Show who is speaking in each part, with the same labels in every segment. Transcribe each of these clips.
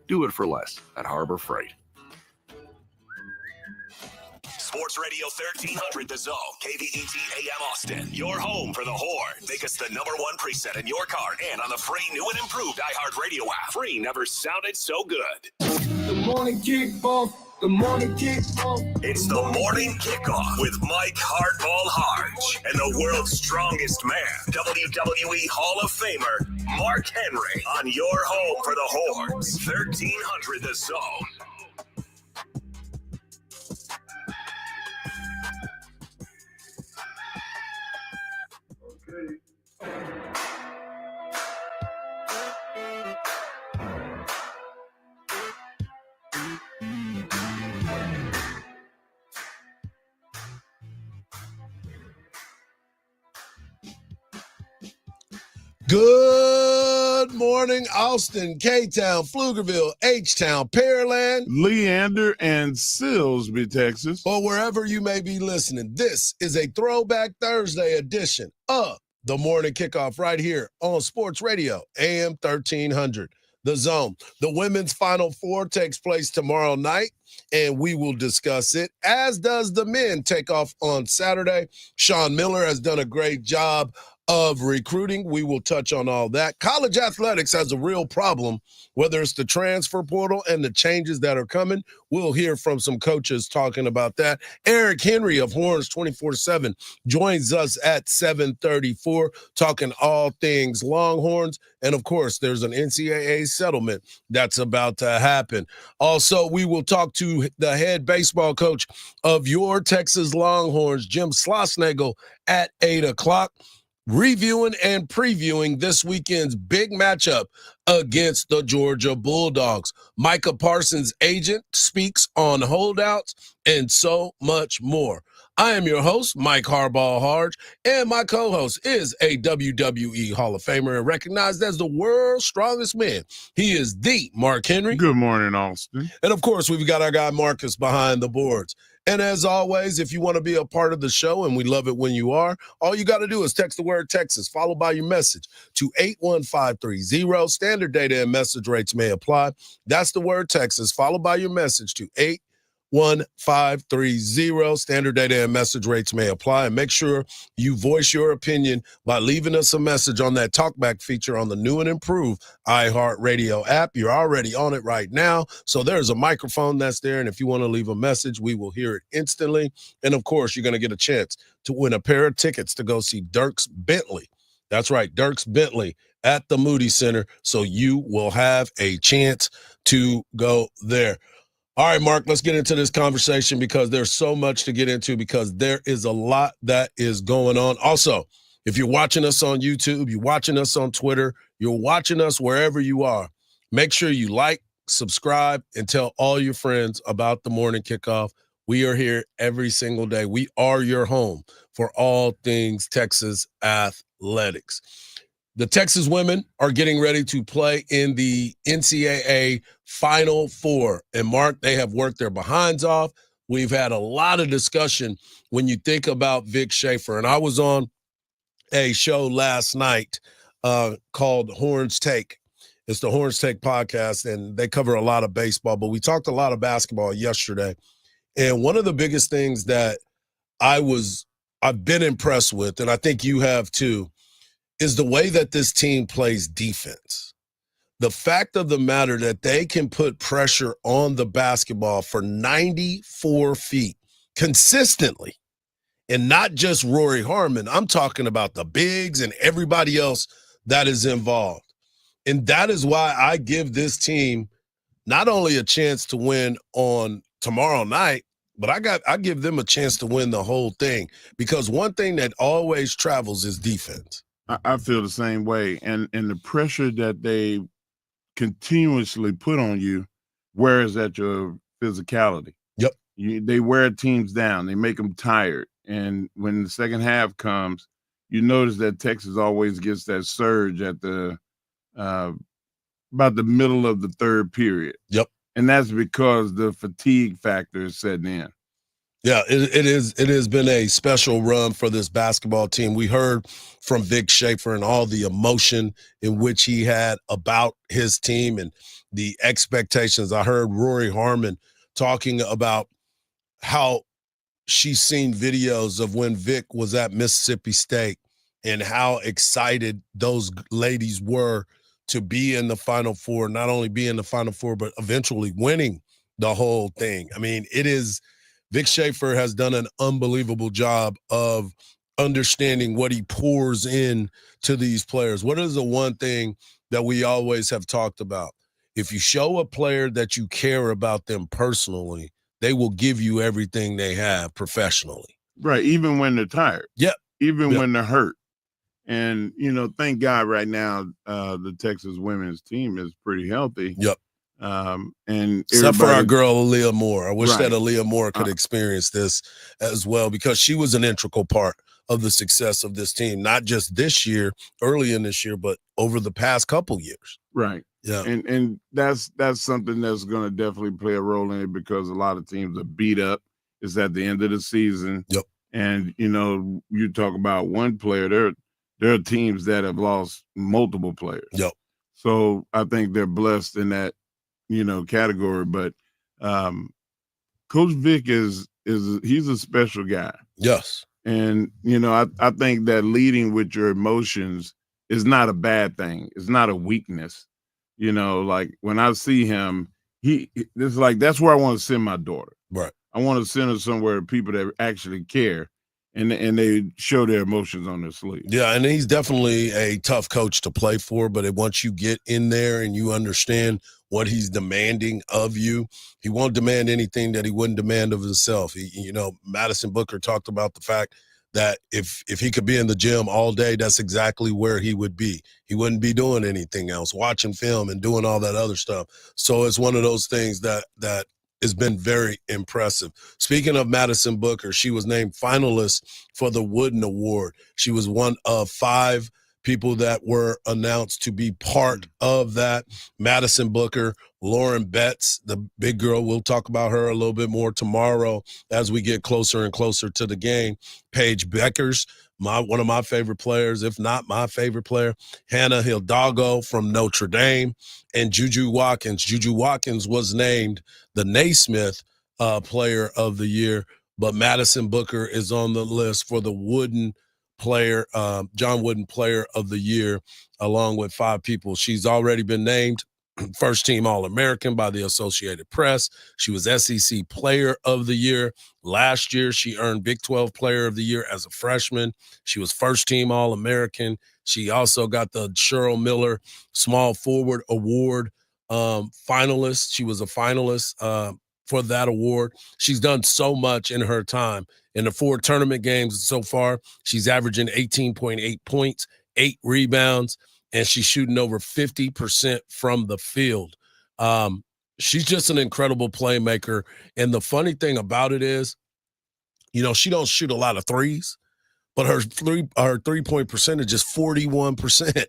Speaker 1: Do it for less at Harbor Freight.
Speaker 2: Sports Radio 1300 The Zone, KVET AM Austin. Your home for the Horn. Make us the #1 preset in your car and on the free new and improved iHeartRadio app. Free never sounded so good.
Speaker 3: The morning kickoff. The morning kickoff.
Speaker 2: It's the morning kickoff with Mike Hardball Hardge and the world's strongest man, WWE Hall of Famer, Mark Henry, on your home for the Horns. 1300 The Zone.
Speaker 4: Good morning, Austin, K-Town, Pflugerville, H-Town, Pearland,
Speaker 5: Leander, and Silsbee, Texas,
Speaker 4: or wherever you may be listening. This is a Throwback Thursday edition of the Morning Kickoff right here on Sports Radio, AM 1300, The Zone. The women's Final Four takes place tomorrow night, and we will discuss it, as does the men take off on Saturday. Sean Miller has done a great job of recruiting. We will touch on all that. College athletics has a real problem, whether it's the transfer portal and the changes that are coming. We'll hear from some coaches talking about that. Eric Henry of Horns 24/7 joins us at 7:34, talking all things Longhorns. And, of course, there's an NCAA settlement that's about to happen. Also, we will talk to the head baseball coach of your Texas Longhorns, Jim Schlossnagle, at 8 o'clock. Reviewing and previewing this weekend's big matchup against the Georgia Bulldogs. Micah Parsons' agent speaks on holdouts and so much more. I am your host, Mike Hardball Hardge, and my co-host is a WWE Hall of Famer and recognized as the world's strongest man. He is the Mark Henry.
Speaker 5: Good morning, Austin.
Speaker 4: And, of course, we've got our guy Marcus behind the boards. And as always, if you want to be a part of the show, and we love it when you are, all you got to do is text the word Texas, followed by your message to 81530. Standard data and message rates may apply. That's the word Texas, followed by your message to 81530. Standard data and message rates may apply. And make sure you voice your opinion by leaving us a message on that talkback feature on the new and improved iHeartRadio app. You're already on it right now. So there's a microphone that's there. And if you want to leave a message, we will hear it instantly. And of course, you're going to get a chance to win a pair of tickets to go see Dierks Bentley. That's right, Dierks Bentley at the Moody Center. So you will have a chance to go there. All right, Mark, let's get into this conversation because there's so much to get into because there is a lot that is going on. Also, if you're watching us on YouTube, you're watching us on Twitter, you're watching us wherever you are, make sure you like, subscribe, and tell all your friends about the Morning Kickoff. We are here every single day. We are your home for all things Texas athletics. The Texas women are getting ready to play in the NCAA Final Four. And, Mark, they have worked their behinds off. We've had a lot of discussion when you think about Vic Schaefer. And I was on a show last night called Horns Take. It's the Horns Take podcast, and they cover a lot of baseball. But we talked a lot of basketball yesterday. And one of the biggest things that I've been impressed with, and I think you have too, is the way that this team plays defense. The fact of the matter that they can put pressure on the basketball for 94 feet consistently, and not just Rory Harmon. I'm talking about the bigs and everybody else that is involved. And that is why I give this team not only a chance to win on tomorrow night, but I give them a chance to win the whole thing, because one thing that always travels is defense.
Speaker 5: I feel the same way. And the pressure that they continuously put on you wears at your physicality.
Speaker 4: Yep.
Speaker 5: They wear teams down. They make them tired. And when the second half comes, you notice that Texas always gets that surge at the about the middle of the third period.
Speaker 4: Yep.
Speaker 5: And that's because the fatigue factor is setting in.
Speaker 4: Yeah, it has been a special run for this basketball team. We heard from Vic Schaefer and all the emotion in which he had about his team and the expectations. I heard Rory Harmon talking about how she's seen videos of when Vic was at Mississippi State and how excited those ladies were to be in the Final Four, not only be in the Final Four, but eventually winning the whole thing. I mean, Vic Schaefer has done an unbelievable job of understanding what he pours in to these players. What is the one thing that we always have talked about? If you show a player that you care about them personally, they will give you everything they have professionally.
Speaker 5: Right, even when they're tired.
Speaker 4: Yep.
Speaker 5: Even when they're hurt. And, thank God right now the Texas women's team is pretty healthy.
Speaker 4: Yep.
Speaker 5: And
Speaker 4: except for our girl Aaliyah Moore. I wish
Speaker 5: Right.
Speaker 4: that Aaliyah Moore could experience this as well, because she was an integral part of the success of this team, not just this year, early in this year, but over the past couple years.
Speaker 5: Right.
Speaker 4: Yeah.
Speaker 5: And that's something that's going to definitely play a role in it, because a lot of teams are beat up. It's at the end of the season.
Speaker 4: Yep.
Speaker 5: And, you talk about one player, there are teams that have lost multiple players.
Speaker 4: Yep.
Speaker 5: So I think they're blessed in that, category. But Coach Vic he's a special guy.
Speaker 4: Yes.
Speaker 5: And, I think that leading with your emotions is not a bad thing. It's not a weakness. Like when I see him, it's like, that's where I want to send my daughter.
Speaker 4: Right.
Speaker 5: I want to send her somewhere, people that actually care, and they show their emotions on their sleeve.
Speaker 4: Yeah, and he's definitely a tough coach to play for, but once you get in there and you understand what he's demanding of you, he won't demand anything that he wouldn't demand of himself. Madison Booker talked about the fact that if he could be in the gym all day, that's exactly where he would be. He wouldn't be doing anything else, watching film and doing all that other stuff. So it's one of those things that has been very impressive. Speaking of Madison Booker, she was named finalist for the Wooden Award. She was one of 5 people that were announced to be part of that. Madison Booker, Lauren Betts, the big girl, we'll talk about her a little bit more tomorrow as we get closer and closer to the game. Paige Beckers, one of my favorite players, if not my favorite player. Hannah Hidalgo from Notre Dame, and Juju Watkins. Juju Watkins was named the Naismith Player of the Year, but Madison Booker is on the list for the John Wooden Player of the Year, along with 5 people. She's already been named first team All-American by the Associated Press. She was SEC Player of the Year. Last year, she earned Big 12 Player of the Year as a freshman. She was first team All-American. She also got the Cheryl Miller Small Forward Award finalist. She was a finalist for that award. She's done so much in her time. In the 4 tournament games so far, she's averaging 18.8 points, 8 rebounds, and she's shooting over 50% from the field. She's just an incredible playmaker. And the funny thing about it is, she don't shoot a lot of threes, but her three-point percentage is 41%.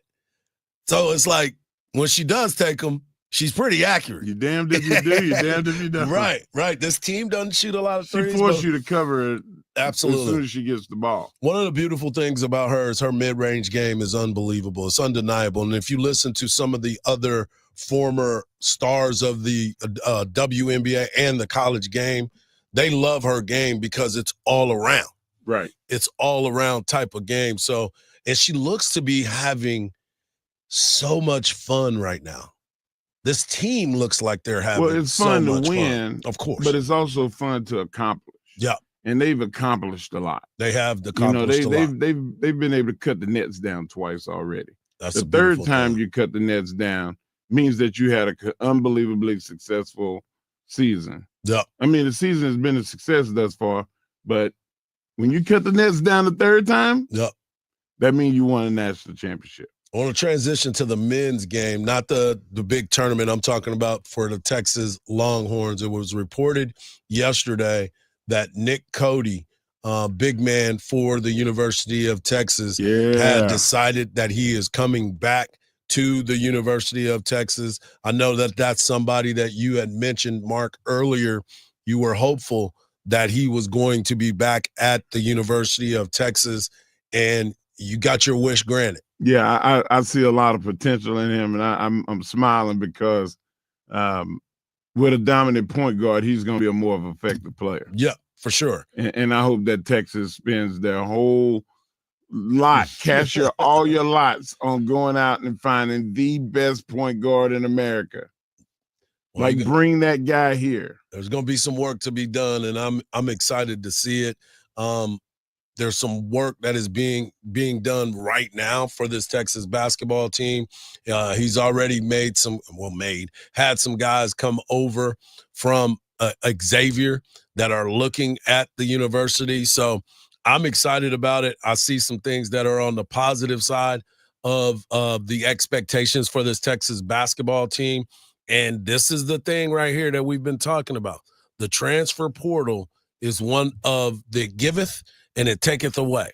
Speaker 4: So it's like when she does take them, she's pretty accurate.
Speaker 5: You damned if you do, you damned if you don't.
Speaker 4: Right. This team doesn't shoot a lot of threes.
Speaker 5: She forced you to cover it.
Speaker 4: Absolutely.
Speaker 5: As soon as she gets the ball.
Speaker 4: One of the beautiful things about her is her mid-range game is unbelievable. It's undeniable. And if you listen to some of the other former stars of the WNBA and the college game, they love her game because it's all around.
Speaker 5: Right.
Speaker 4: It's all around type of game. So, and she looks to be having so much fun right now. This team looks like they're having
Speaker 5: it's fun
Speaker 4: so
Speaker 5: to
Speaker 4: much
Speaker 5: win,
Speaker 4: fun. Of course.
Speaker 5: But it's also fun to accomplish.
Speaker 4: Yeah.
Speaker 5: And they've accomplished a lot.
Speaker 4: They have accomplished a lot.
Speaker 5: They've been able to cut the nets down twice already.
Speaker 4: That's
Speaker 5: the third time you cut the nets down means that you had an unbelievably successful season.
Speaker 4: Yeah.
Speaker 5: I mean, the season has been a success thus far, but when you cut the nets down the third time, that means you won a national championship.
Speaker 4: I want to transition to the men's game, not the big tournament I'm talking about for the Texas Longhorns. It was reported yesterday that Nick Cody, big man for the University of Texas, had decided that he is coming back to the University of Texas. I know that that's somebody that you had mentioned, Mark, earlier. You were hopeful that he was going to be back at the University of Texas, and you got your wish granted.
Speaker 5: Yeah, I see a lot of potential in him, and I'm smiling because with a dominant point guard, he's going to be a more of an effective player.
Speaker 4: Yeah, for sure.
Speaker 5: And I hope that Texas spends their whole lot, cash all your lots on going out and finding the best point guard in America.
Speaker 4: Well,
Speaker 5: bring that guy here.
Speaker 4: There's going to be some work to be done, and I'm excited to see it. There's some work that is being done right now for this Texas basketball team. He's already had some guys come over from Xavier that are looking at the university. So I'm excited about it. I see some things that are on the positive side of the expectations for this Texas basketball team. And this is the thing right here that we've been talking about. The transfer portal is one of the giveth and it taketh away.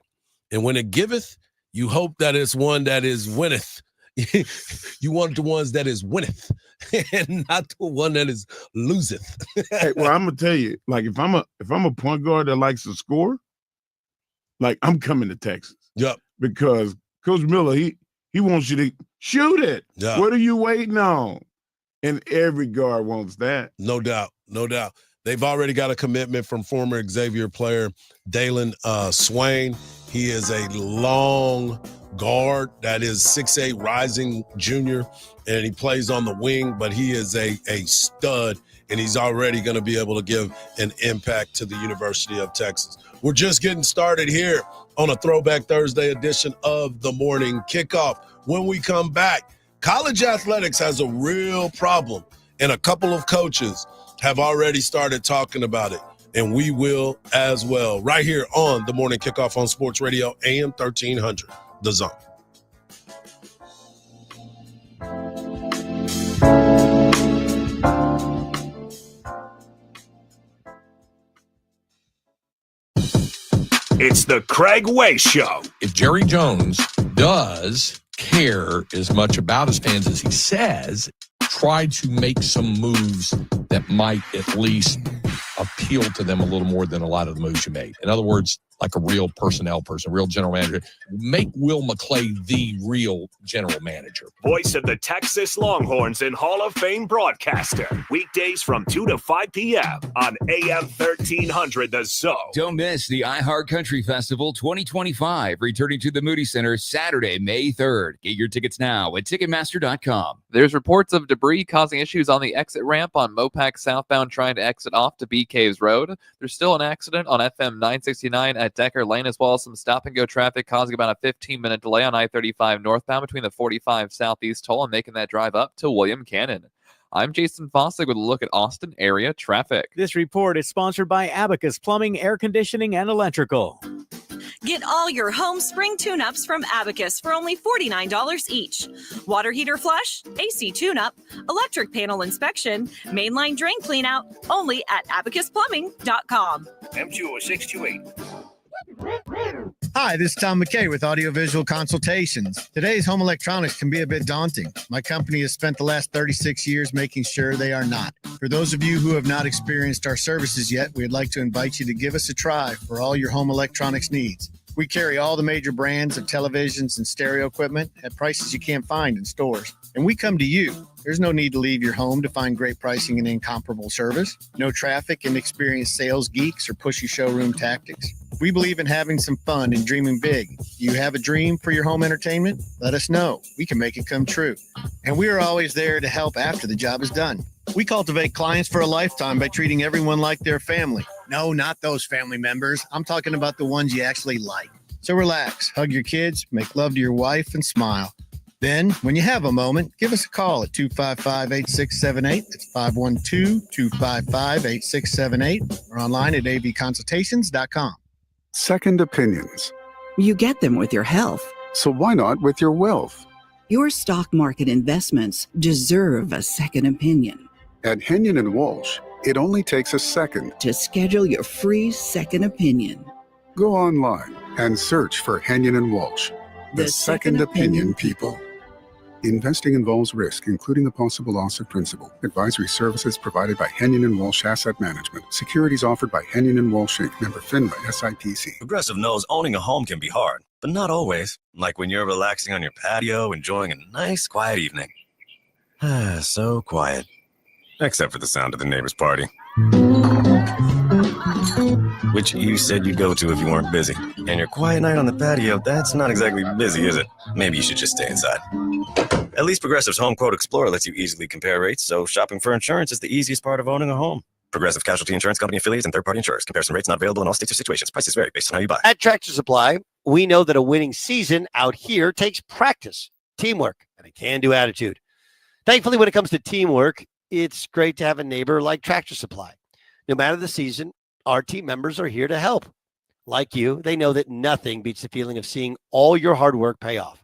Speaker 4: And when it giveth, you hope that it's one that is winneth. You want the ones that is winneth and not the one that is loseth.
Speaker 5: Hey, well, I'm gonna tell you, if I'm a point guard that likes to score, I'm coming to Texas.
Speaker 4: Yep.
Speaker 5: Because Coach Miller, he wants you to shoot it.
Speaker 4: Yep.
Speaker 5: What are you waiting on? And every guard wants that.
Speaker 4: No doubt. They've already got a commitment from former Xavier player Dalen Swain. He is a long guard that is 6'8", rising junior, and he plays on the wing, but he is a stud, and he's already going to be able to give an impact to the University of Texas. We're just getting started here on a Throwback Thursday edition of the Morning Kickoff. When we come back, college athletics has a real problem, and a couple of coaches have already started talking about it, and we will as well, right here on the Morning Kickoff on Sports Radio AM 1300, The Zone.
Speaker 2: It's the Craig Way Show.
Speaker 1: If Jerry Jones does care as much about his fans as he says, try to make some moves that might at least appeal to them a little more than a lot of the moves you made. In other words, like a real personnel person, a real general manager. Make Will McClay the real general manager.
Speaker 2: Voice of the Texas Longhorns and Hall of Fame broadcaster. Weekdays from 2 to 5 p.m. on AM 1300 The Zone.
Speaker 6: Don't miss the iHeart Country Festival 2025, returning to the Moody Center Saturday, May 3rd. Get your tickets now at Ticketmaster.com.
Speaker 7: There's reports of debris causing issues on the exit ramp on Mopac southbound trying to exit off to B Caves Road. There's still an accident on FM 969 at Decker Lane, as well as some stop-and-go traffic causing about a 15-minute delay on I-35 northbound between the 45 Southeast toll and making that drive up to William Cannon. I'm Jason Fossig with a look at Austin area traffic.
Speaker 8: This report is sponsored by Abacus Plumbing, Air Conditioning, and Electrical.
Speaker 9: Get all your home spring tune-ups from Abacus for only $49 each. Water heater flush, AC tune-up, electric panel inspection, mainline drain clean-out, only at abacusplumbing.com.
Speaker 2: M20628.
Speaker 10: Hi, this is Tom McKay with Audiovisual Consultations. Today's home electronics can be a bit daunting. My company has spent the last 36 years making sure they are not. For those of you who have not experienced our services yet, we'd like to invite you to give us a try for all your home electronics needs. We carry all the major brands of televisions and stereo equipment at prices you can't find in stores. And we come to you. There's no need to leave your home to find great pricing and incomparable service. No traffic, inexperienced sales geeks, or pushy showroom tactics. We believe in having some fun and dreaming big. Do you have a dream for your home entertainment? Let us know. We can make it come true. And we are always there to help after the job is done. We cultivate clients for a lifetime by treating everyone like their family. No, not those family members. I'm talking about the ones you actually like. So relax, hug your kids, make love to your wife, and smile. Then, when you have a moment, give us a call at 255-8678. That's 512-255-8678. Or online at avconsultations.com.
Speaker 11: Second opinions.
Speaker 12: You get them with your health.
Speaker 11: So why not with your wealth?
Speaker 12: Your stock market investments deserve a second opinion.
Speaker 11: At Henyon & Walsh, it only takes a second
Speaker 12: to schedule your free second opinion.
Speaker 11: Go online and search for Henyon & Walsh, the second opinion people. Investing involves risk, including the possible loss of principal. Advisory services provided by Henyon & Walsh Asset Management. Securities offered by Henyon & Walsh Inc. Member FINRA SIPC.
Speaker 2: Progressive knows owning a home can be hard, but not always. Like when you're relaxing on your patio, enjoying a nice, quiet evening. So quiet. Except for the sound of the neighbor's party. Which you said you'd go to if you weren't busy. And your quiet night on the patio, that's not exactly busy, is it? Maybe you should just stay inside. At least Progressive's Home Quote Explorer lets you easily compare rates, so shopping for insurance is the easiest part of owning a home. Progressive Casualty Insurance Company affiliates and third-party insurers. Comparison rates not available in all states or situations. Prices vary based on how you buy.
Speaker 13: At Tractor Supply, we know that a winning season out here takes practice, teamwork, and a can-do attitude. Thankfully, when it comes to teamwork, it's great to have a neighbor like Tractor Supply. No matter the season, our team members are here to help. Like you, they know that nothing beats the feeling of seeing all your hard work pay off.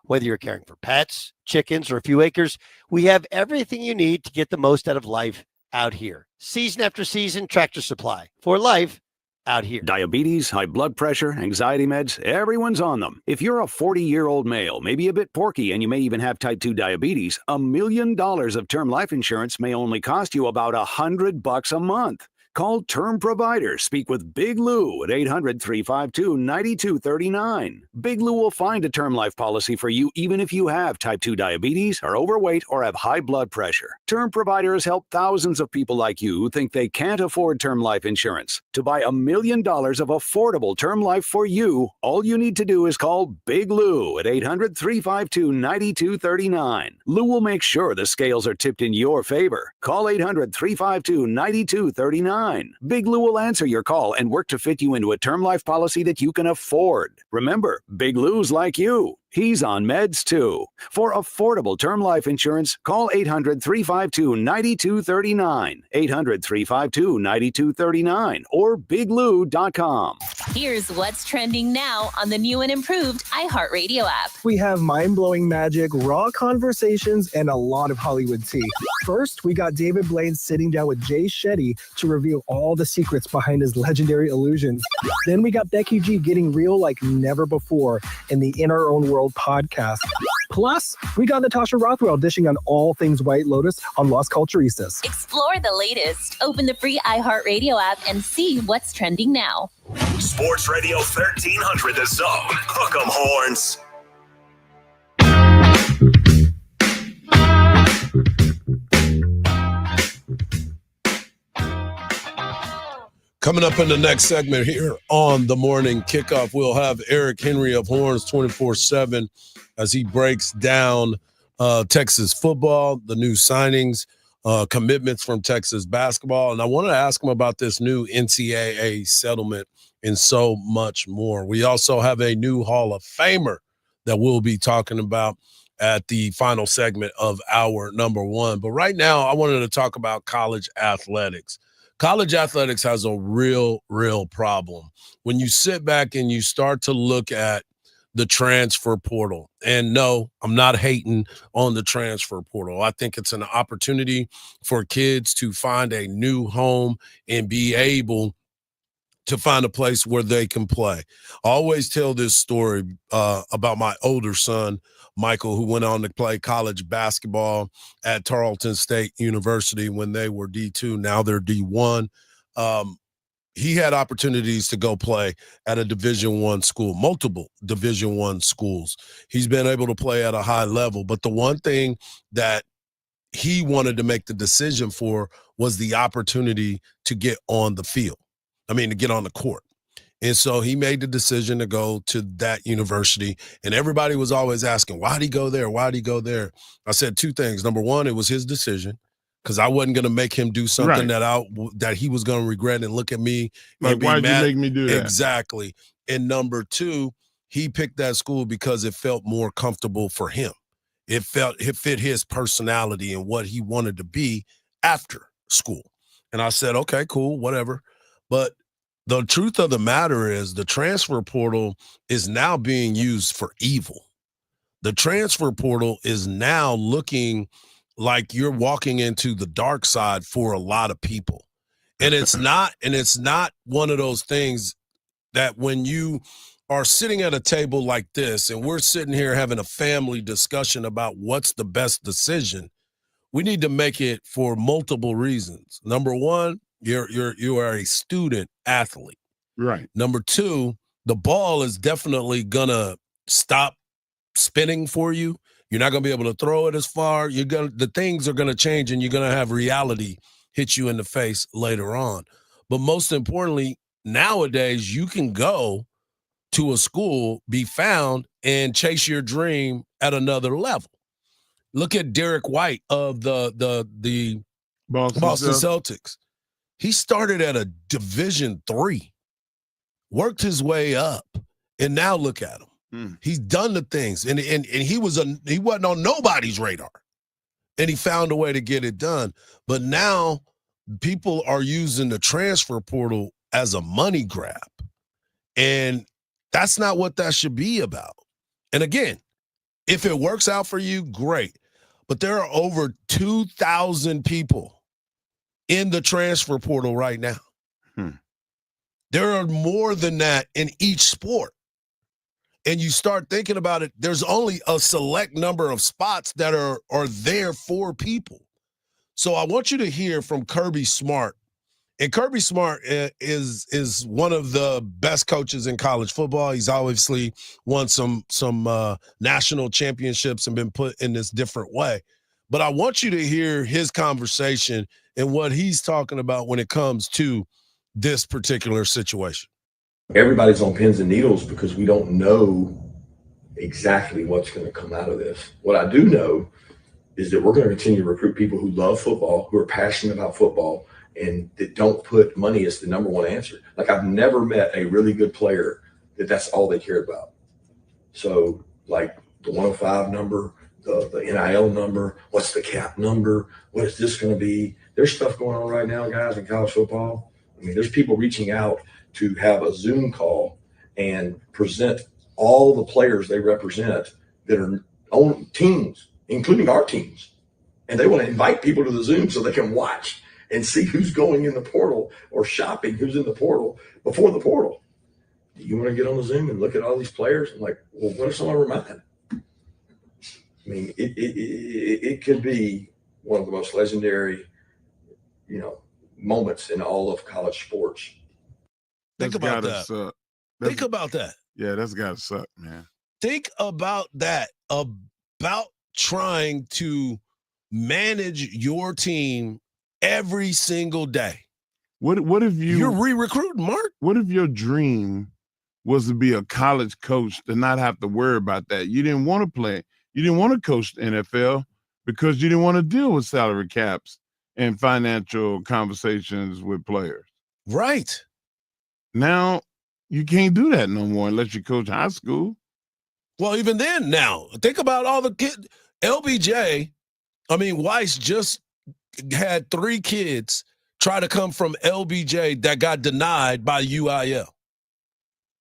Speaker 13: Whether you're caring for pets, chickens, or a few acres, we have everything you need to get the most out of life out here. Season after season, Tractor Supply. For life out here.
Speaker 14: Diabetes, high blood pressure, anxiety meds, everyone's on them. If you're a 40-year-old male, maybe a bit porky, and you may even have type 2 diabetes, $1 million of term life insurance may only cost you about $100 a month. Call Term Provider. Speak with Big Lou at 800-352-9239. Big Lou will find a term life policy for you even if you have type 2 diabetes, are overweight, or have high blood pressure. Term Provider has helped thousands of people like you who think they can't afford term life insurance. To buy $1 million of affordable term life for you, all you need to do is call Big Lou at 800-352-9239. Lou will make sure the scales are tipped in your favor. Call 800-352-9239. Big Lou will answer your call and work to fit you into a term life policy that you can afford. Remember, Big Lou's like you. He's on meds too. For affordable term life insurance, call 800-352-9239, 800-352-9239, or biglou.com.
Speaker 15: Here's what's trending now on the new and improved iHeartRadio app.
Speaker 16: We have mind-blowing magic, raw conversations, and a lot of Hollywood tea. First, we got David Blaine sitting down with Jay Shetty to reveal all the secrets behind his legendary illusions. Then we got Becky G getting real like never before in the In Our Own World podcast. Plus, we got Natasha Rothwell dishing on all things White Lotus on Las Culturistas.
Speaker 15: Explore the latest. Open the free iHeartRadio app and see what's trending now.
Speaker 2: Sports Radio 1300 The Zone. Hook 'em horns.
Speaker 4: Coming up in the next segment here on the morning kickoff, we'll have Eric Henry of Horns 24/7 as he breaks down Texas football, the new signings, commitments from Texas basketball. And I want to ask him about this new NCAA settlement and so much more. We also have a new Hall of Famer that we'll be talking about at the final segment of hour number one. But right now, I wanted to talk about college athletics. College athletics has a real problem. When you sit back and you start to look at the transfer portal, and no, I'm not hating on the transfer portal. I think it's an opportunity for kids to find a new home and be able to find a place where they can play. I always tell this story about my older son, Michael, who went on to play college basketball at Tarleton State University when they were D2. Now they're D1. He had opportunities to go play at a Division I school, multiple Division I schools. He's been able to play at a high level. But the one thing that he wanted to make the decision for was the opportunity to get on the field. To get on the court. And so he made the decision to go to that university. And everybody was always asking, why'd he go there? Why'd he go there? I said two things. Number one, it was his decision, because I wasn't going to make him do something that he was going to regret and look at me.
Speaker 5: Like, why'd you make me do that?
Speaker 4: Exactly. And number two, he picked that school because it felt more comfortable for him. It fit his personality and what he wanted to be after school. And I said, okay, cool, whatever. But the truth of the matter is the transfer portal is now being used for evil. The transfer portal is now looking like you're walking into the dark side for a lot of people. And it's not one of those things that when you are sitting at a table like this and we're sitting here having a family discussion about what's the best decision, we need to make it for multiple reasons. Number one, you are a student athlete.
Speaker 5: Right.
Speaker 4: Number two, the ball is definitely gonna stop spinning for you. You're not gonna be able to throw it as far. The things are gonna change, and you're gonna have reality hit you in the face later on. But most importantly, nowadays you can go to a school, be found, and chase your dream at another level. Look at Derek White of the Boston Celtics. He started at a Division III, worked his way up, and now look at him. He's done the things, and he wasn't on nobody's radar, and he found a way to get it done. But now people are using the transfer portal as a money grab, and that's not what that should be about. And again, if it works out for you, great. But there are over 2,000 people in the transfer portal right now. There are more than that in each sport. And you start thinking about it, there's only a select number of spots that are there for people. So I want you to hear from Kirby Smart. And Kirby Smart is one of the best coaches in college football. He's obviously won some national championships and been put in this different way. But I want you to hear his conversation and what he's talking about when it comes to this particular situation.
Speaker 17: Everybody's on pins and needles because we don't know exactly what's going to come out of this. What I do know is that we're going to continue to recruit people who love football, who are passionate about football, and that don't put money as the number one answer. Like, I've never met a really good player that's all they cared about. So, like, the 105 number, the NIL number, what's the cap number, what is this going to be? There's stuff going on right now, guys, in college football. I mean, there's people reaching out to have a Zoom call and present all the players they represent that are on teams, including our teams. And they want to invite people to the Zoom so they can watch and see who's going in the portal or shopping who's in the portal before the portal. Do you want to get on the Zoom and look at all these players? I'm like, well, what if some of them are mine? I mean, it could be one of the most legendary, moments in all of college sports.
Speaker 4: Think about that. Think about that.
Speaker 5: Yeah, that's gotta suck, man.
Speaker 4: Think about that, about trying to manage your team every single day.
Speaker 5: What if
Speaker 4: you're re-recruiting, Mark?
Speaker 5: What if your dream was to be a college coach to not have to worry about that? You didn't want to play. You didn't want to coach the NFL because you didn't want to deal with salary caps and financial conversations with players.
Speaker 4: Right.
Speaker 5: Now, you can't do that no more unless you coach high school.
Speaker 4: Well, even then now, think about all the kids. Weiss just had 3 kids try to come from LBJ that got denied by UIL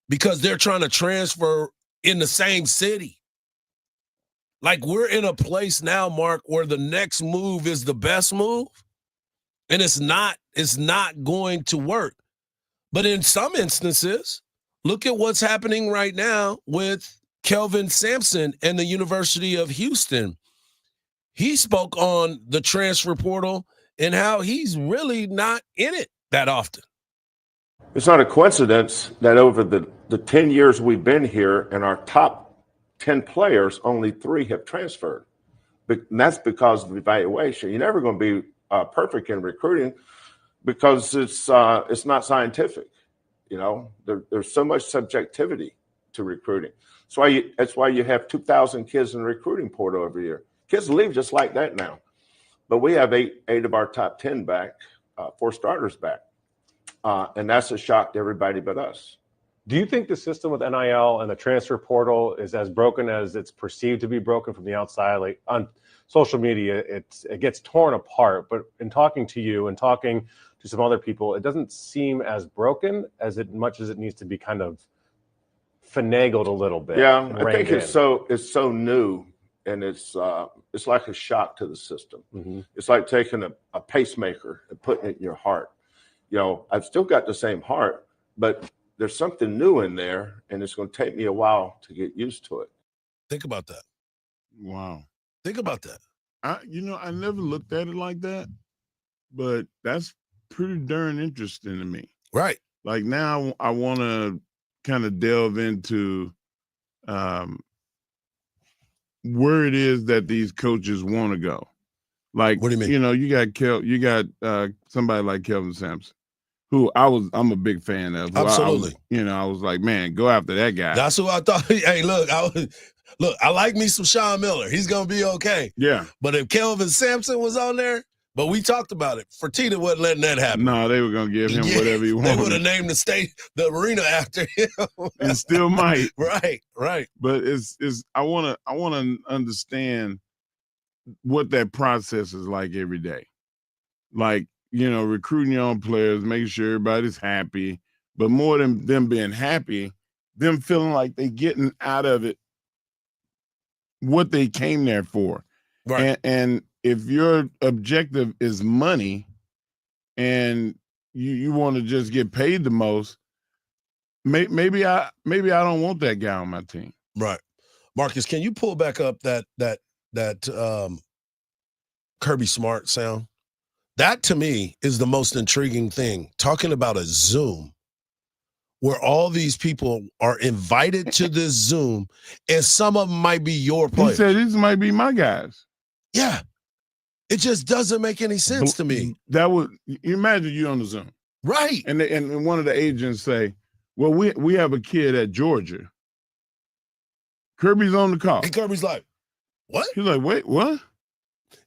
Speaker 4: because they're trying to transfer in the same city. Like, we're in a place now, Mark, where the next move is the best move, and it's not going to work. But in some instances, look at what's happening right now with Kelvin Sampson and the University of Houston. He spoke on the transfer portal and how he's really not in it that often.
Speaker 18: It's not a coincidence that over the 10 years we've been here, and our top 10 players, only 3 have transferred. But that's because of the evaluation. You're never going to be perfect in recruiting because it's not scientific. There's so much subjectivity to recruiting. That's why you have 2,000 kids in the recruiting portal every year. Kids leave just like that now. But we have eight of our top 10 back, 4 starters back. And that's a shock to everybody but us.
Speaker 19: Do you think the system with NIL and the transfer portal is as broken as it's perceived to be broken from the outside? Like, on social media, it gets torn apart. But in talking to you and talking to some other people, it doesn't seem as broken as much as it needs to be kind of finagled a little bit.
Speaker 18: Yeah, I think it's so new, and it's like a shock to the system.
Speaker 19: Mm-hmm.
Speaker 18: It's like taking a pacemaker and putting it in your heart. I've still got the same heart, but there's something new in there, and it's going to take me a while to get used to it.
Speaker 4: Think about that.
Speaker 5: Wow.
Speaker 4: Think about that.
Speaker 5: I never looked at it like that, but that's pretty darn interesting to me.
Speaker 4: Right.
Speaker 5: Like now I want to kind of delve into where it is that these coaches want to go. Like,
Speaker 4: what do you mean?
Speaker 5: You got somebody like Kelvin Sampson, who I'm a big fan of.
Speaker 4: Absolutely.
Speaker 5: I was like, man, go after that guy.
Speaker 4: That's who I thought. Hey, look, I like me some Sean Miller. He's gonna be okay.
Speaker 5: Yeah.
Speaker 4: But if Kelvin Sampson was on there, but we talked about it. Fertitta wasn't letting that happen.
Speaker 5: No, they were gonna give him whatever he wanted.
Speaker 4: They would have named the arena after him.
Speaker 5: And still might.
Speaker 4: Right.
Speaker 5: But I wanna understand what that process is like every day. Like, recruiting your own players, making sure everybody's happy, but more than them being happy, them feeling like they getting out of it what they came there for.
Speaker 4: Right.
Speaker 5: And if your objective is money and you want to just get paid the most, maybe I don't want that guy on my team.
Speaker 4: Right. Marcus, can you pull back up that Kirby Smart sound? That to me is the most intriguing thing. Talking about a Zoom where all these people are invited to this Zoom, and some of them might be your players.
Speaker 5: He said these might be my guys.
Speaker 4: Yeah. It just doesn't make any sense to me.
Speaker 5: You imagine you on the Zoom.
Speaker 4: Right.
Speaker 5: And one of the agents say, well, we have a kid at Georgia. Kirby's on the call.
Speaker 4: And Kirby's like, what?
Speaker 5: He's like, wait, what?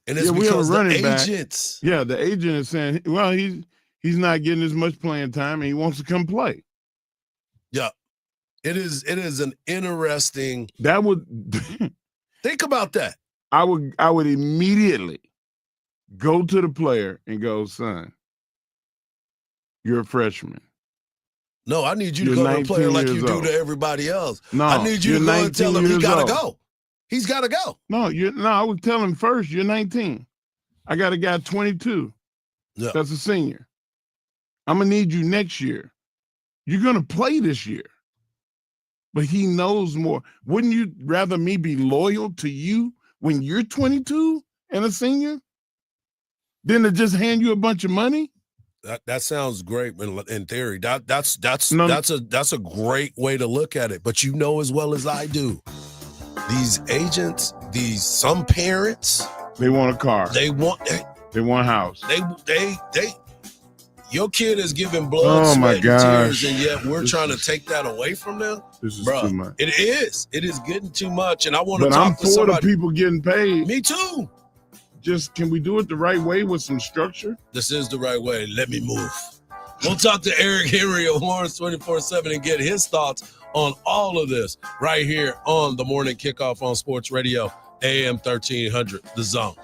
Speaker 4: And it's because the agents.
Speaker 5: Yeah, the agent is saying, well, he's not getting as much playing time and he wants to come play.
Speaker 4: Yeah. It is an interesting.
Speaker 5: That would
Speaker 4: think about that.
Speaker 5: I would immediately go to the player and go, son, you're a freshman.
Speaker 4: No, I need you to go to the player like you do to everybody else.
Speaker 5: No,
Speaker 4: I need you to go and tell him he gotta go. He's gotta go.
Speaker 5: No, I would tell him first, you're 19. I got a guy 22.
Speaker 4: Yeah.
Speaker 5: That's a senior. I'm gonna need you next year. You're gonna play this year. But he knows more. Wouldn't you rather me be loyal to you when you're 22 and a senior than to just hand you a bunch of money?
Speaker 4: That sounds great in theory. That's a great way to look at it. But you know as well as I do, these agents, some parents,
Speaker 5: they want a car.
Speaker 4: They want
Speaker 5: a house.
Speaker 4: They your kid is giving blood, sweat, and tears, and yet we're trying to take that away from them.
Speaker 5: This is
Speaker 4: Bruh,
Speaker 5: too much.
Speaker 4: It is. It is getting too much, and I want to
Speaker 5: But
Speaker 4: talk
Speaker 5: I'm
Speaker 4: to
Speaker 5: for
Speaker 4: somebody.
Speaker 5: the people getting paid.
Speaker 4: Me too.
Speaker 5: Just can we do it the right way with some structure?
Speaker 4: This is the right way. Let me move. We'll talk to Eric Henry of Lawrence 24/7 and get his thoughts on all of this right here on the Morning Kickoff on Sports Radio, AM 1300, The Zone.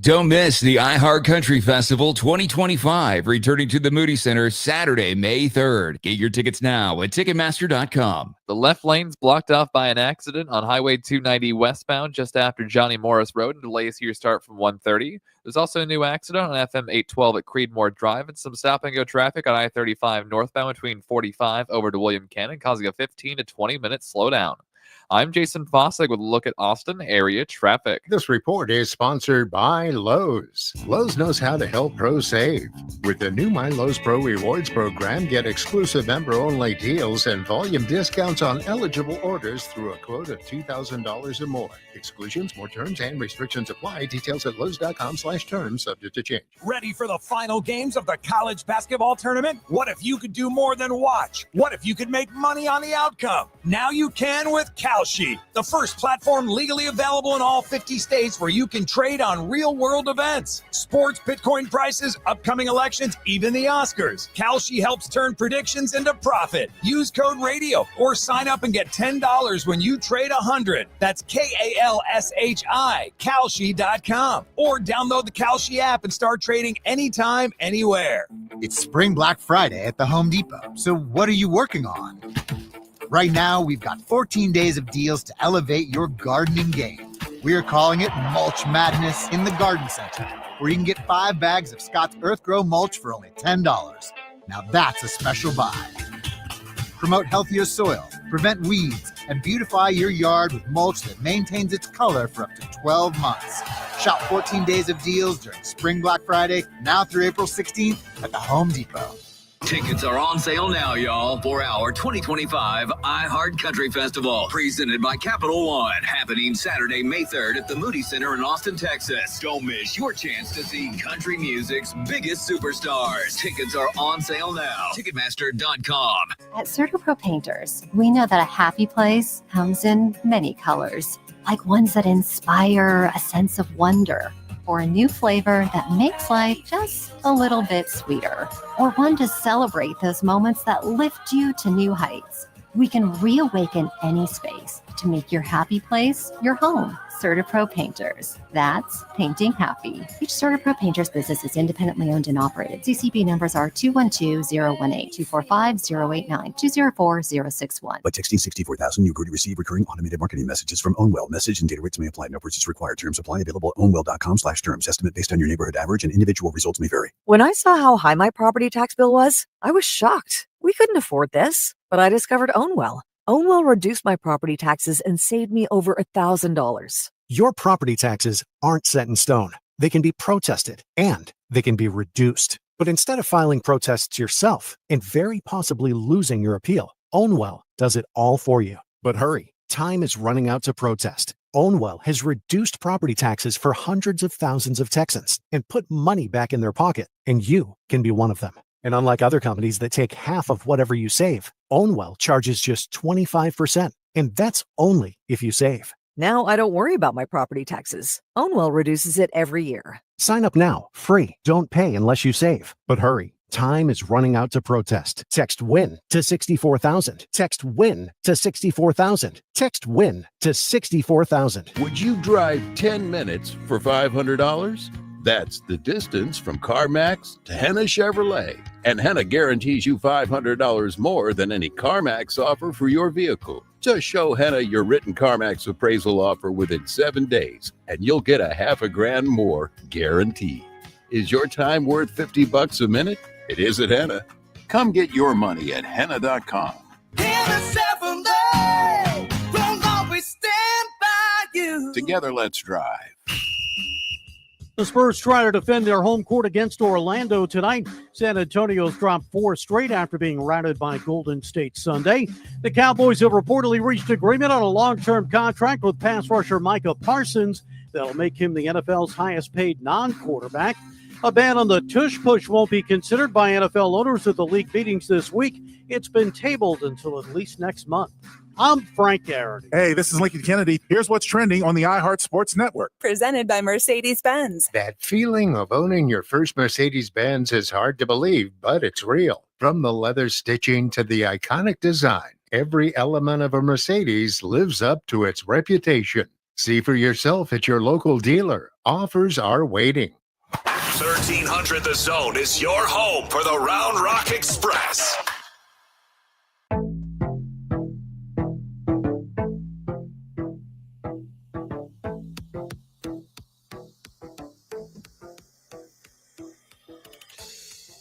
Speaker 6: Don't miss the iHeart Country Festival 2025, returning to the Moody Center Saturday, May 3rd. Get your tickets now at Ticketmaster.com.
Speaker 7: The left lane's blocked off by an accident on Highway 290 westbound just after Johnny Morris Road, and delays here start from 1:30. There's also a new accident on FM 812 at Creedmoor Drive and some stop-and-go traffic on I-35 northbound between 45 over to William Cannon, causing a 15 to 20-minute slowdown. I'm Jason Fossig with a look at Austin area traffic.
Speaker 20: This report is sponsored by Lowe's. Lowe's knows how to help pros save. With the new My Lowe's Pro Rewards program, get exclusive member-only deals and volume discounts on eligible orders through a quote of $2,000 or more. Exclusions, more terms, and restrictions apply. Details at lowes.com/terms, subject to change.
Speaker 21: Ready for the final games of the college basketball tournament? What if you could do more than watch? What if you could make money on the outcome? Now you can with Kalshi, the first platform legally available in all 50 states where you can trade on real-world events. Sports, Bitcoin prices, upcoming elections, even the Oscars. Kalshi helps turn predictions into profit. Use code RADIO or sign up and get $10 when you trade 100. That's KALSHI, Kalshi.com. Or download the Kalshi app and start trading anytime, anywhere.
Speaker 22: It's Spring Black Friday at the Home Depot, so what are you working on?
Speaker 3: Right now, we've got 14 days of deals to elevate your gardening game. We're calling it Mulch Madness in the Garden Center, where you can get 5 bags of Scott's Earth Grow mulch for only $10. Now that's a special buy. Promote healthier soil, prevent weeds, and beautify your yard with mulch that maintains its color for up to 12 months. Shop 14 days of deals during Spring Black Friday, now through April 16th at the Home Depot.
Speaker 22: Tickets are on sale now, y'all, for our 2025 iHeart Country Festival, presented by Capital One, happening Saturday, May 3rd at the Moody Center in Austin, Texas. Don't miss your chance to see country music's biggest superstars. Tickets are on sale now. Ticketmaster.com.
Speaker 23: At CertaPro Painters, we know that a happy place comes in many colors, like ones that inspire a sense of wonder, or a new flavor that makes life just a little bit sweeter, or one to celebrate those moments that lift you to new heights. We can reawaken any space to make your happy place your home. CertaPro Painters. That's painting happy. Each CertaPro Painters business is independently owned and operated. CCB numbers are 212-018, 245-089, 204-061.
Speaker 24: By texting 64,000, you agree to receive recurring automated marketing messages from Ownwell. Message and data rates may apply. No purchase required. Terms apply. Available at ownwell.com/terms. Estimate based on your neighborhood average and individual results may vary.
Speaker 25: When I saw how high my property tax bill was, I was shocked. We couldn't afford this, but I discovered Ownwell. Ownwell reduced my property taxes and saved me over $1,000.
Speaker 26: Your property taxes aren't set in stone. They can be protested and they can be reduced. But instead of filing protests yourself and very possibly losing your appeal, Ownwell does it all for you. But hurry, time is running out to protest. Ownwell has reduced property taxes for hundreds of thousands of Texans and put money back in their pocket, and you can be one of them. And unlike other companies that take half of whatever you save, Ownwell charges just 25%, and that's only if you save.
Speaker 25: Now I don't worry about my property taxes. Ownwell reduces it every year.
Speaker 26: Sign up now, free. Don't pay unless you save. But hurry, time is running out to protest. Text WIN to 64,000. Text WIN to 64,000. Text WIN to 64,000.
Speaker 27: Would you drive 10 minutes for $500? That's the distance from CarMax to Henna Chevrolet. And Henna guarantees you $500 more than any CarMax offer for your vehicle. Just show Henna your written CarMax appraisal offer within 7 days, and you'll get $100,000 more guaranteed. Is your time worth $50 a minute? It is at Henna. Come get your money at Henna.com.
Speaker 28: Henna Chevrolet will always stand by you.
Speaker 27: Together, let's drive.
Speaker 29: The Spurs try to defend their home court against Orlando tonight. San Antonio's dropped 4 straight after being routed by Golden State Sunday. The Cowboys have reportedly reached agreement on a long-term contract with pass rusher Micah Parsons that'll make him the NFL's highest-paid non-quarterback. A ban on the tush push won't be considered by NFL owners at the league meetings this week. It's been tabled until at least next month. I'm Frank Garrity.
Speaker 30: Hey, this is Lincoln Kennedy. Here's what's trending on the iHeart Sports Network.
Speaker 31: Presented by Mercedes-Benz.
Speaker 20: That feeling of owning your first Mercedes-Benz is hard to believe, but it's real. From the leather stitching to the iconic design, every element of a Mercedes lives up to its reputation. See for yourself at your local dealer. Offers are waiting.
Speaker 2: 1300 The Zone is your home for the Round Rock Express.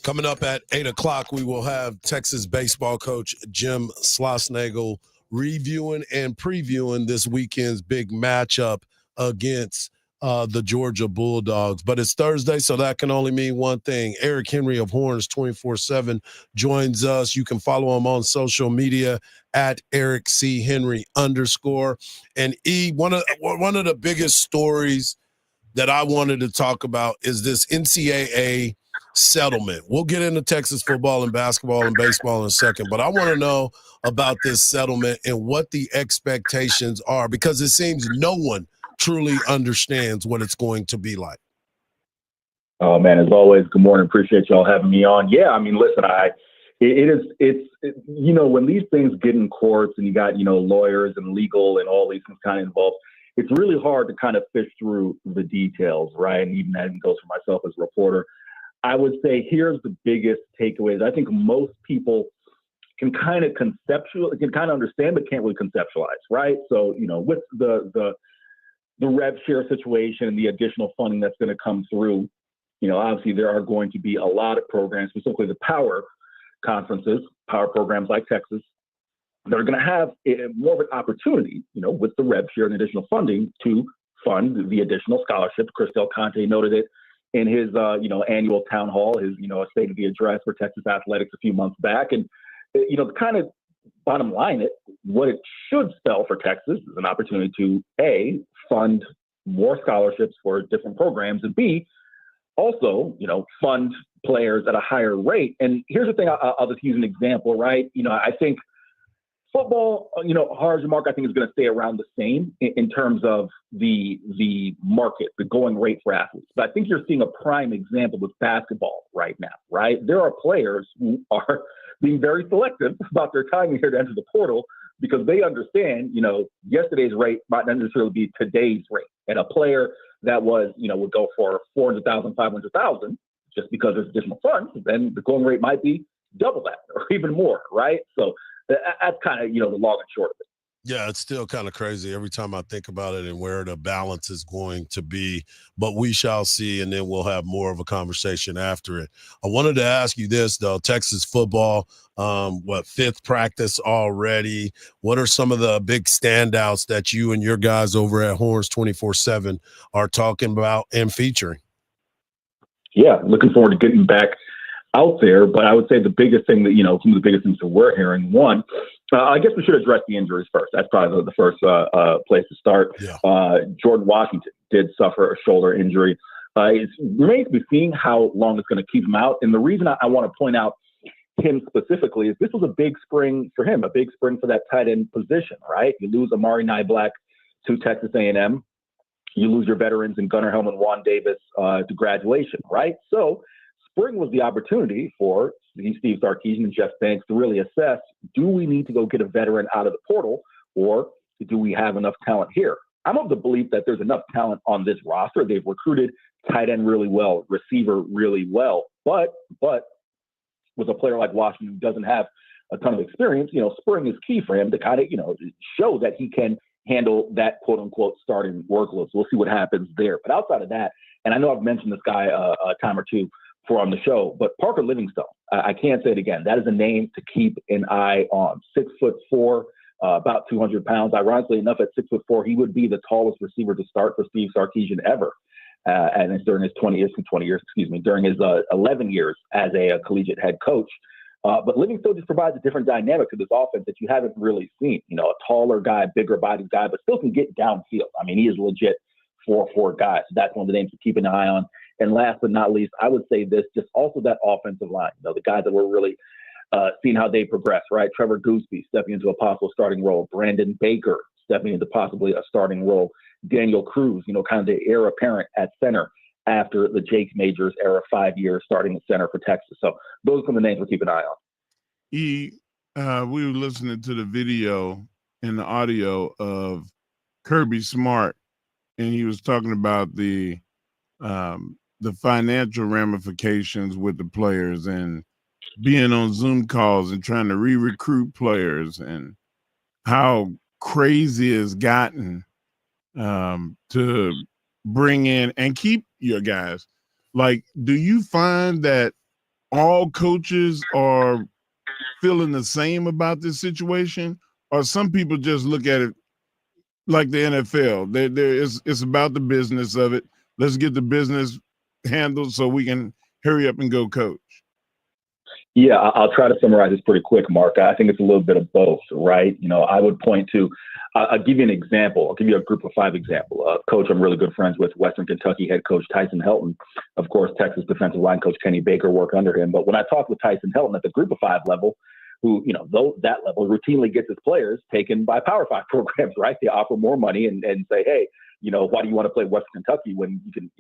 Speaker 4: Coming up at 8 o'clock, we will have Texas baseball coach Jim Schlossnagle reviewing and previewing this weekend's big matchup against the Georgia Bulldogs. But it's Thursday, so that can only mean one thing. Eric Henry of Horns 24/7 joins us. You can follow him on social media at Eric C. Henry _. And one of the biggest stories that I wanted to talk about is this NCAA settlement. We'll get into Texas football and basketball and baseball in a second, but I want to know about this settlement and what the expectations are, because it seems no one truly understands what it's going to be like.
Speaker 32: Oh man, as always, good morning. Appreciate y'all having me on. Yeah, I mean, listen, it's when these things get in courts and you got, lawyers and legal and all these things kind of involved, it's really hard to kind of fish through the details, right? And even that goes for myself as a reporter. I would say here's the biggest takeaways. I think most people can kind of understand, but can't really conceptualize, right? So, with the rev share situation and the additional funding that's going to come through, obviously there are going to be a lot of programs, specifically the power conferences, power programs like Texas, that are going to have more of an opportunity, with the rev share and additional funding to fund the additional scholarships. Chris Del Conte noted it in his, annual town hall, his, state of the address for Texas athletics a few months back. And, kind of bottom line, what it should spell for Texas is an opportunity to A, fund more scholarships for different programs, and B, also, fund players at a higher rate. And here's the thing, I'll just use an example, right? I think football, Hardge and Mark, I think is going to stay around the same in terms of the market, the going rate for athletes. But I think you're seeing a prime example with basketball right now, right? There are players who are being very selective about their timing here to enter the portal because they understand, yesterday's rate might not necessarily be today's rate. And a player that was, would go for 400,000, 500,000 just because there's additional funds, then the going rate might be double that or even more, right? So that's kind of, the long and short of it.
Speaker 4: Yeah, it's still kind of crazy every time I think about it and where the balance is going to be. But we shall see, and then we'll have more of a conversation after it. I wanted to ask you this, though. Texas football, fifth practice already? What are some of the big standouts that you and your guys over at Horns 24/7 are talking about and featuring?
Speaker 32: Yeah, looking forward to getting back out there. But I would say the biggest thing that, some of the biggest things that we're hearing, one, I guess we should address the injuries first. That's probably the first place to start.
Speaker 4: Yeah.
Speaker 32: Jordan Washington did suffer a shoulder injury. It remains to be seen how long it's going to keep him out. And the reason I want to point out him specifically is this was a big spring for him, a big spring for that tight end position, right? You lose Amari Nyblack to Texas A&M. You lose your veterans in Gunnar Helm and Juan Davis to graduation, right? So spring was the opportunity for Steve Sarkisian and Jeff Banks to really assess, do we need to go get a veteran out of the portal, or do we have enough talent here? I'm of the belief that there's enough talent on this roster. They've recruited tight end really well, receiver really well, but with a player like Washington who doesn't have a ton of experience, spring is key for him to kind of, show that he can handle that quote unquote starting workload. So we'll see what happens there. But outside of that, and I know I've mentioned this guy a time or two for on the show, but Parker Livingstone, I can't say it again. That is a name to keep an eye on. 6'4", about 200 pounds. Ironically enough, at 6'4", he would be the tallest receiver to start for Steve Sarkisian ever. And it's during his 11 years as a collegiate head coach. But Livingstone just provides a different dynamic to this offense that you haven't really seen. A taller guy, bigger bodied guy, but still can get downfield. I mean, he is legit 4'4" guy. So that's one of the names to keep an eye on. And last but not least, I would say this, just also that offensive line, the guys that we're really seeing how they progress, right? Trevor Gooseby stepping into a possible starting role. Brandon Baker stepping into possibly a starting role. Daniel Cruz, kind of the heir apparent at center after the Jake Majors era, 5 years starting at center for Texas. So those are the names we'll keep an eye on.
Speaker 5: We were listening to the video and the audio of Kirby Smart, and he was talking about the financial ramifications with the players and being on Zoom calls and trying to re-recruit players and how crazy it's gotten to bring in and keep your guys. Like, do you find that all coaches are feeling the same about this situation, or some people just look at it like the NFL? It's about the business of it. Let's get the business handled so we can hurry up and go coach.
Speaker 32: Yeah, I'll try to summarize this pretty quick, Mark. I think it's a little bit of both, right? I would point to, I'll give you an example. I'll give you a group of 5 example. Coach I'm really good friends with, Western Kentucky head coach Tyson Helton. Of course, Texas defensive line coach Kenny Baker work under him. But when I talk with Tyson Helton at the group of 5 level, who, though that level routinely gets his players taken by Power 5 programs, right? They offer more money and say, hey, why do you want to play Western Kentucky when you can,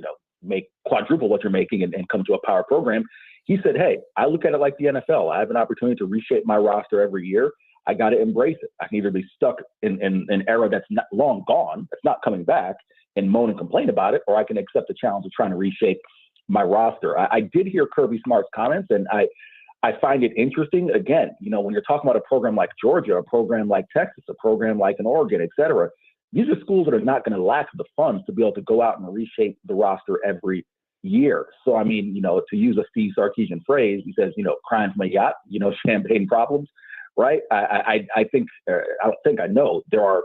Speaker 32: make quadruple what you're making and come to a power program? He said, hey, I look at it like the NFL. I have an opportunity to reshape my roster every year. I got to embrace it. I can either be stuck in an era that's not long gone, that's not coming back, and moan and complain about it, or I can accept the challenge of trying to reshape my roster. I did hear Kirby Smart's comments, and I I find it interesting. Again, when you're talking about a program like Georgia, a program like Texas, a program like in Oregon, et cetera, these are schools that are not going to lack the funds to be able to go out and reshape the roster every year. So, I mean, to use a Steve Sarkisian phrase, he says, crying from a yacht, champagne problems, right? I know there are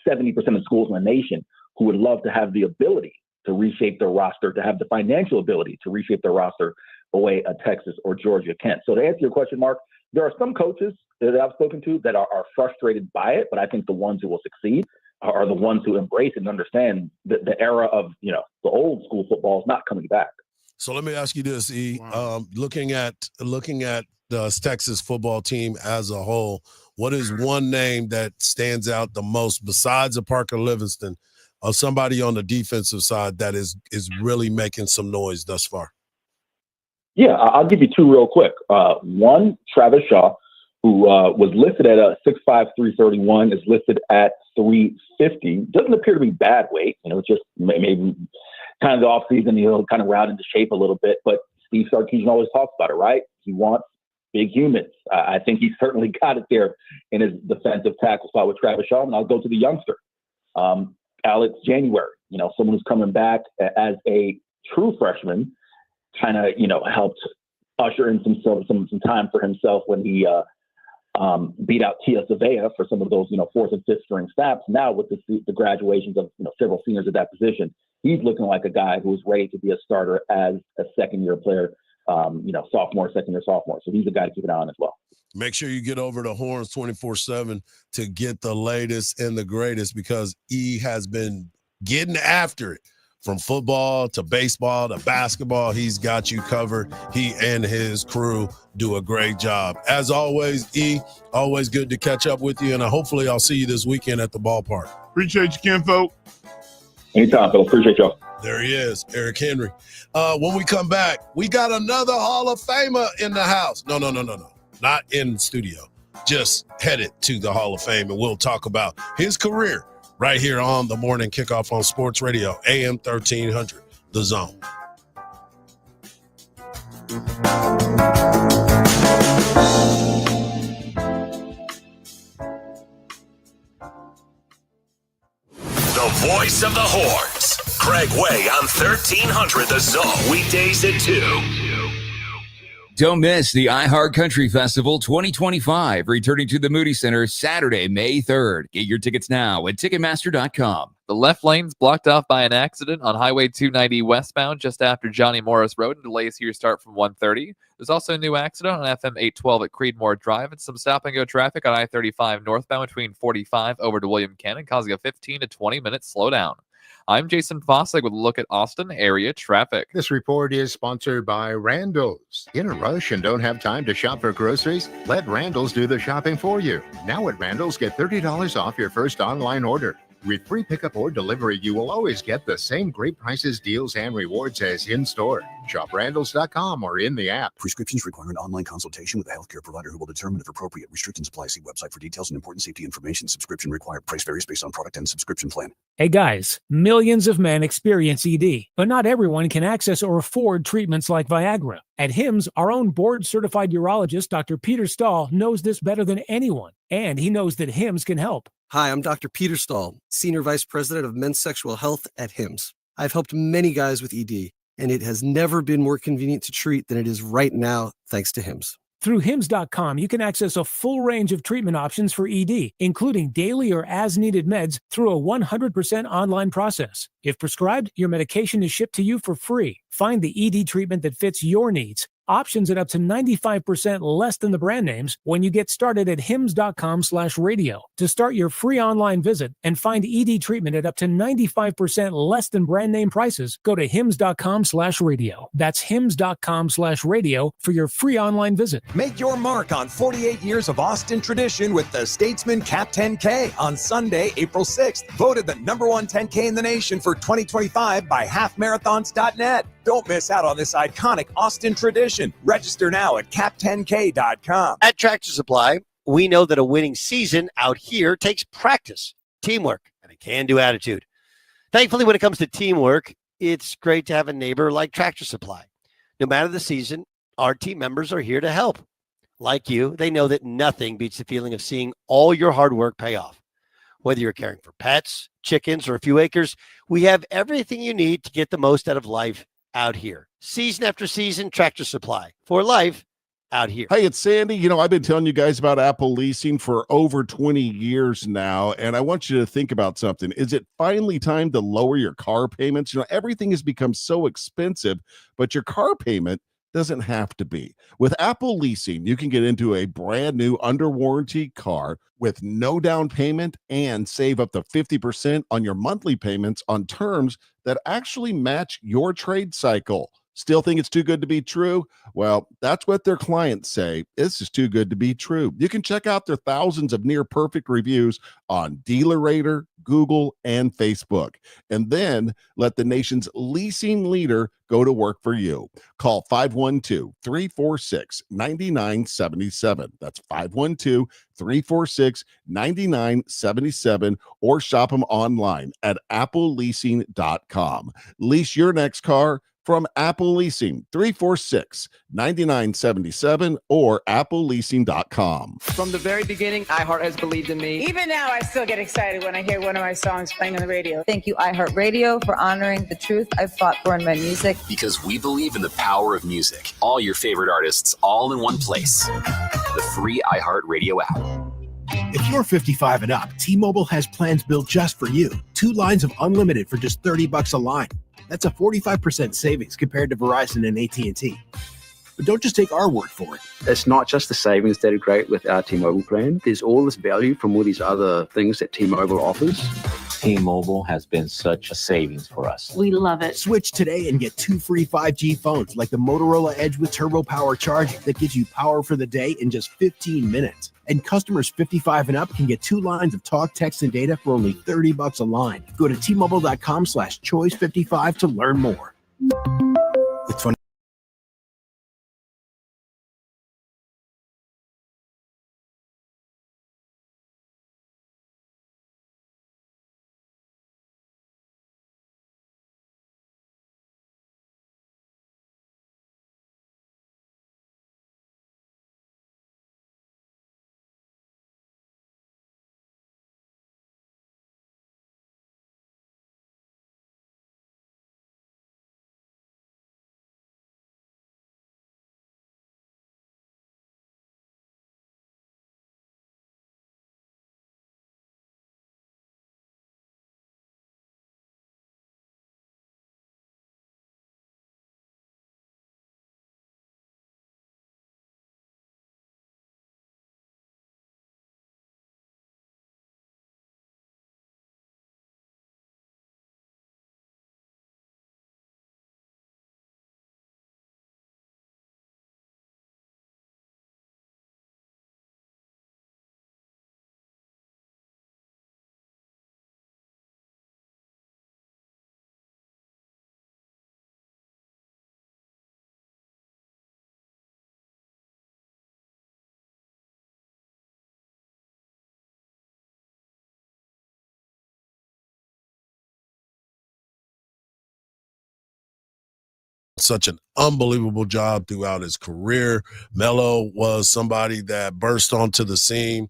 Speaker 32: 70% of schools in the nation who would love to have the ability to reshape their roster, to have the financial ability to reshape their roster the way a Texas or Georgia can. So to answer your question, Mark, there are some coaches that I've spoken to that are frustrated by it, but I think the ones who will succeed are the ones who embrace and understand the era of, the old school football is not coming back.
Speaker 4: So let me ask you this, E. Looking at the Texas football team as a whole, what is one name that stands out the most besides a Parker Livingston of somebody on the defensive side that is really making some noise thus far?
Speaker 32: Yeah, I'll give you two real quick. One, Travis Shaw, who was listed at 6'5", 331, is listed at 350. Doesn't appear to be bad weight. Just maybe kind of the offseason, he'll kind of round into shape a little bit. But Steve Sarkisian always talks about it, right? He wants big humans. I think he's certainly got it there in his defensive tackle spot with Travis Shaw. And I'll go to the youngster, Alex January. Someone who's coming back as a true freshman, kind of helped usher in some time for himself when he beat out Tia Savea for some of those, fourth and fifth string snaps. Now with the graduations of, several seniors at that position, he's looking like a guy who's ready to be a starter as a second-year player, second-year sophomore. So he's a guy to keep an eye on as well.
Speaker 4: Make sure you get over to Horns 24/7 to get the latest and the greatest, because E has been getting after it. From football to baseball to basketball, he's got you covered. He and his crew do a great job. As always, E, always good to catch up with you, and hopefully I'll see you this weekend at the ballpark.
Speaker 5: Appreciate you, Kinfolk.
Speaker 32: Anytime, Phil. Appreciate y'all.
Speaker 4: There he is, Eric Henry. When we come back, we got another Hall of Famer in the house. No. Not in the studio. Just headed to the Hall of Fame, and we'll talk about his career right here on the Morning Kickoff on Sports Radio, AM 1300, The Zone.
Speaker 2: The voice of the Horns, Craig Way on 1300 The Zone, weekdays at 2.
Speaker 6: Don't miss the iHeart Country Festival 2025, returning to the Moody Center Saturday, May 3rd. Get your tickets now at Ticketmaster.com.
Speaker 7: The left lane's blocked off by an accident on Highway 290 westbound just after Johnny Morris Road, and delays here start from 1:30. There's also a new accident on FM 812 at Creedmoor Drive, and some stop-and-go traffic on I-35 northbound between 45 over to William Cannon, causing a 15 to 20-minute slowdown. I'm Jason Fossig with a look at Austin area traffic.
Speaker 20: This report is sponsored by Randall's. In a rush and don't have time to shop for groceries? Let Randall's do the shopping for you. Now at Randall's, get $30 off your first online order. With free pickup or delivery, you will always get the same great prices, deals, and rewards as in-store. Shop Randalls.com or in the app.
Speaker 24: Prescriptions require an online consultation with a healthcare provider who will determine if appropriate. Restrictions apply. See website for details and important safety information. Subscription required. Price varies based on product and subscription plan.
Speaker 1: Hey guys, millions of men experience ED, but not everyone can access or afford treatments like Viagra. At HIMSS, our own board-certified urologist, Dr. Peter Stahl, knows this better than anyone, and he knows that HIMSS can help.
Speaker 8: Hi, I'm Dr. Peter Stahl, Senior Vice President of Men's Sexual Health at HIMSS. I've helped many guys with ED, and it has never been more convenient to treat than it is right now, thanks to HIMSS.
Speaker 1: Through HIMSS.com, you can access a full range of treatment options for ED, including daily or as-needed meds through a 100% online process. If prescribed, your medication is shipped to you for free. Find the ED treatment that fits your needs. Options at up to 95% less than the brand names when you get started at hims.com/radio. To start your free online visit and find ED treatment at up to 95% less than brand name prices, go to hims.com/radio. That's hims.com/radio for your free online visit.
Speaker 21: Make your mark on 48 years of Austin tradition with the Statesman Cap 10K on Sunday, April 6th. Voted the #1 10K in the nation for 2025 by halfmarathons.net. Don't miss out on this iconic Austin tradition. Register now at cap10k.com.
Speaker 9: At Tractor Supply, we know that a winning season out here takes practice, teamwork, and a can-do attitude. Thankfully, when it comes to teamwork, it's great to have a neighbor like Tractor Supply. No matter the season, Our team members are here to help. Like you, they know that nothing beats the feeling of seeing all your hard work pay off. Whether you're caring for pets, chickens, or a few acres, we have everything you need to get the most out of life out here. Season after season, Tractor Supply for life out here.
Speaker 3: Hey, it's Sandy. You know, I've been telling you guys about Apple leasing for over 20 years now, and I want you to think about something. Is it finally time to lower your car payments? You know, everything has become so expensive, but your car payment doesn't have to be. With Apple leasing, you can get into a brand new under warranty car with no down payment and save up to 50% on your monthly payments on terms that actually match your trade cycle. Still think it's too good to be true? Well, that's what their clients say. This is too good to be true. You can check out their thousands of near perfect reviews on DealerRater, Google, and Facebook. And then let the nation's leasing leader go to work for you. Call 512-346-9977. That's 512-346-9977, or shop them online at appleleasing.com. Lease your next car from Apple Leasing, 346-9977 or appleleasing.com.
Speaker 10: From the very beginning, iHeart has believed in me.
Speaker 11: Even now, I still get excited when I hear one of my songs playing on the radio.
Speaker 12: Thank you, iHeartRadio, for honoring the truth I've fought for in my music.
Speaker 13: Because we believe in the power of music. All your favorite artists, all in one place. The free iHeartRadio app.
Speaker 14: If you're 55 and up, T-Mobile has plans built just for you. 2 lines of unlimited for just $30 a line. That's a 45% savings compared to Verizon and AT&T. But don't just take our word for it.
Speaker 15: It's not just the savings that are great with our T-Mobile plan. There's all this value from all these other things that T-Mobile offers.
Speaker 16: T-Mobile has been such a savings for us.
Speaker 12: We love it.
Speaker 14: Switch today and get 2 free 5G phones like the Motorola Edge with Turbo Power charging that gives you power for the day in just 15 minutes. And customers 55 and up can get 2 lines of talk, text, and data for only $30 a line. Go to T-Mobile.com/choice55 to learn more. It's fun.
Speaker 4: Such an unbelievable job throughout his career. Melo was somebody that burst onto the scene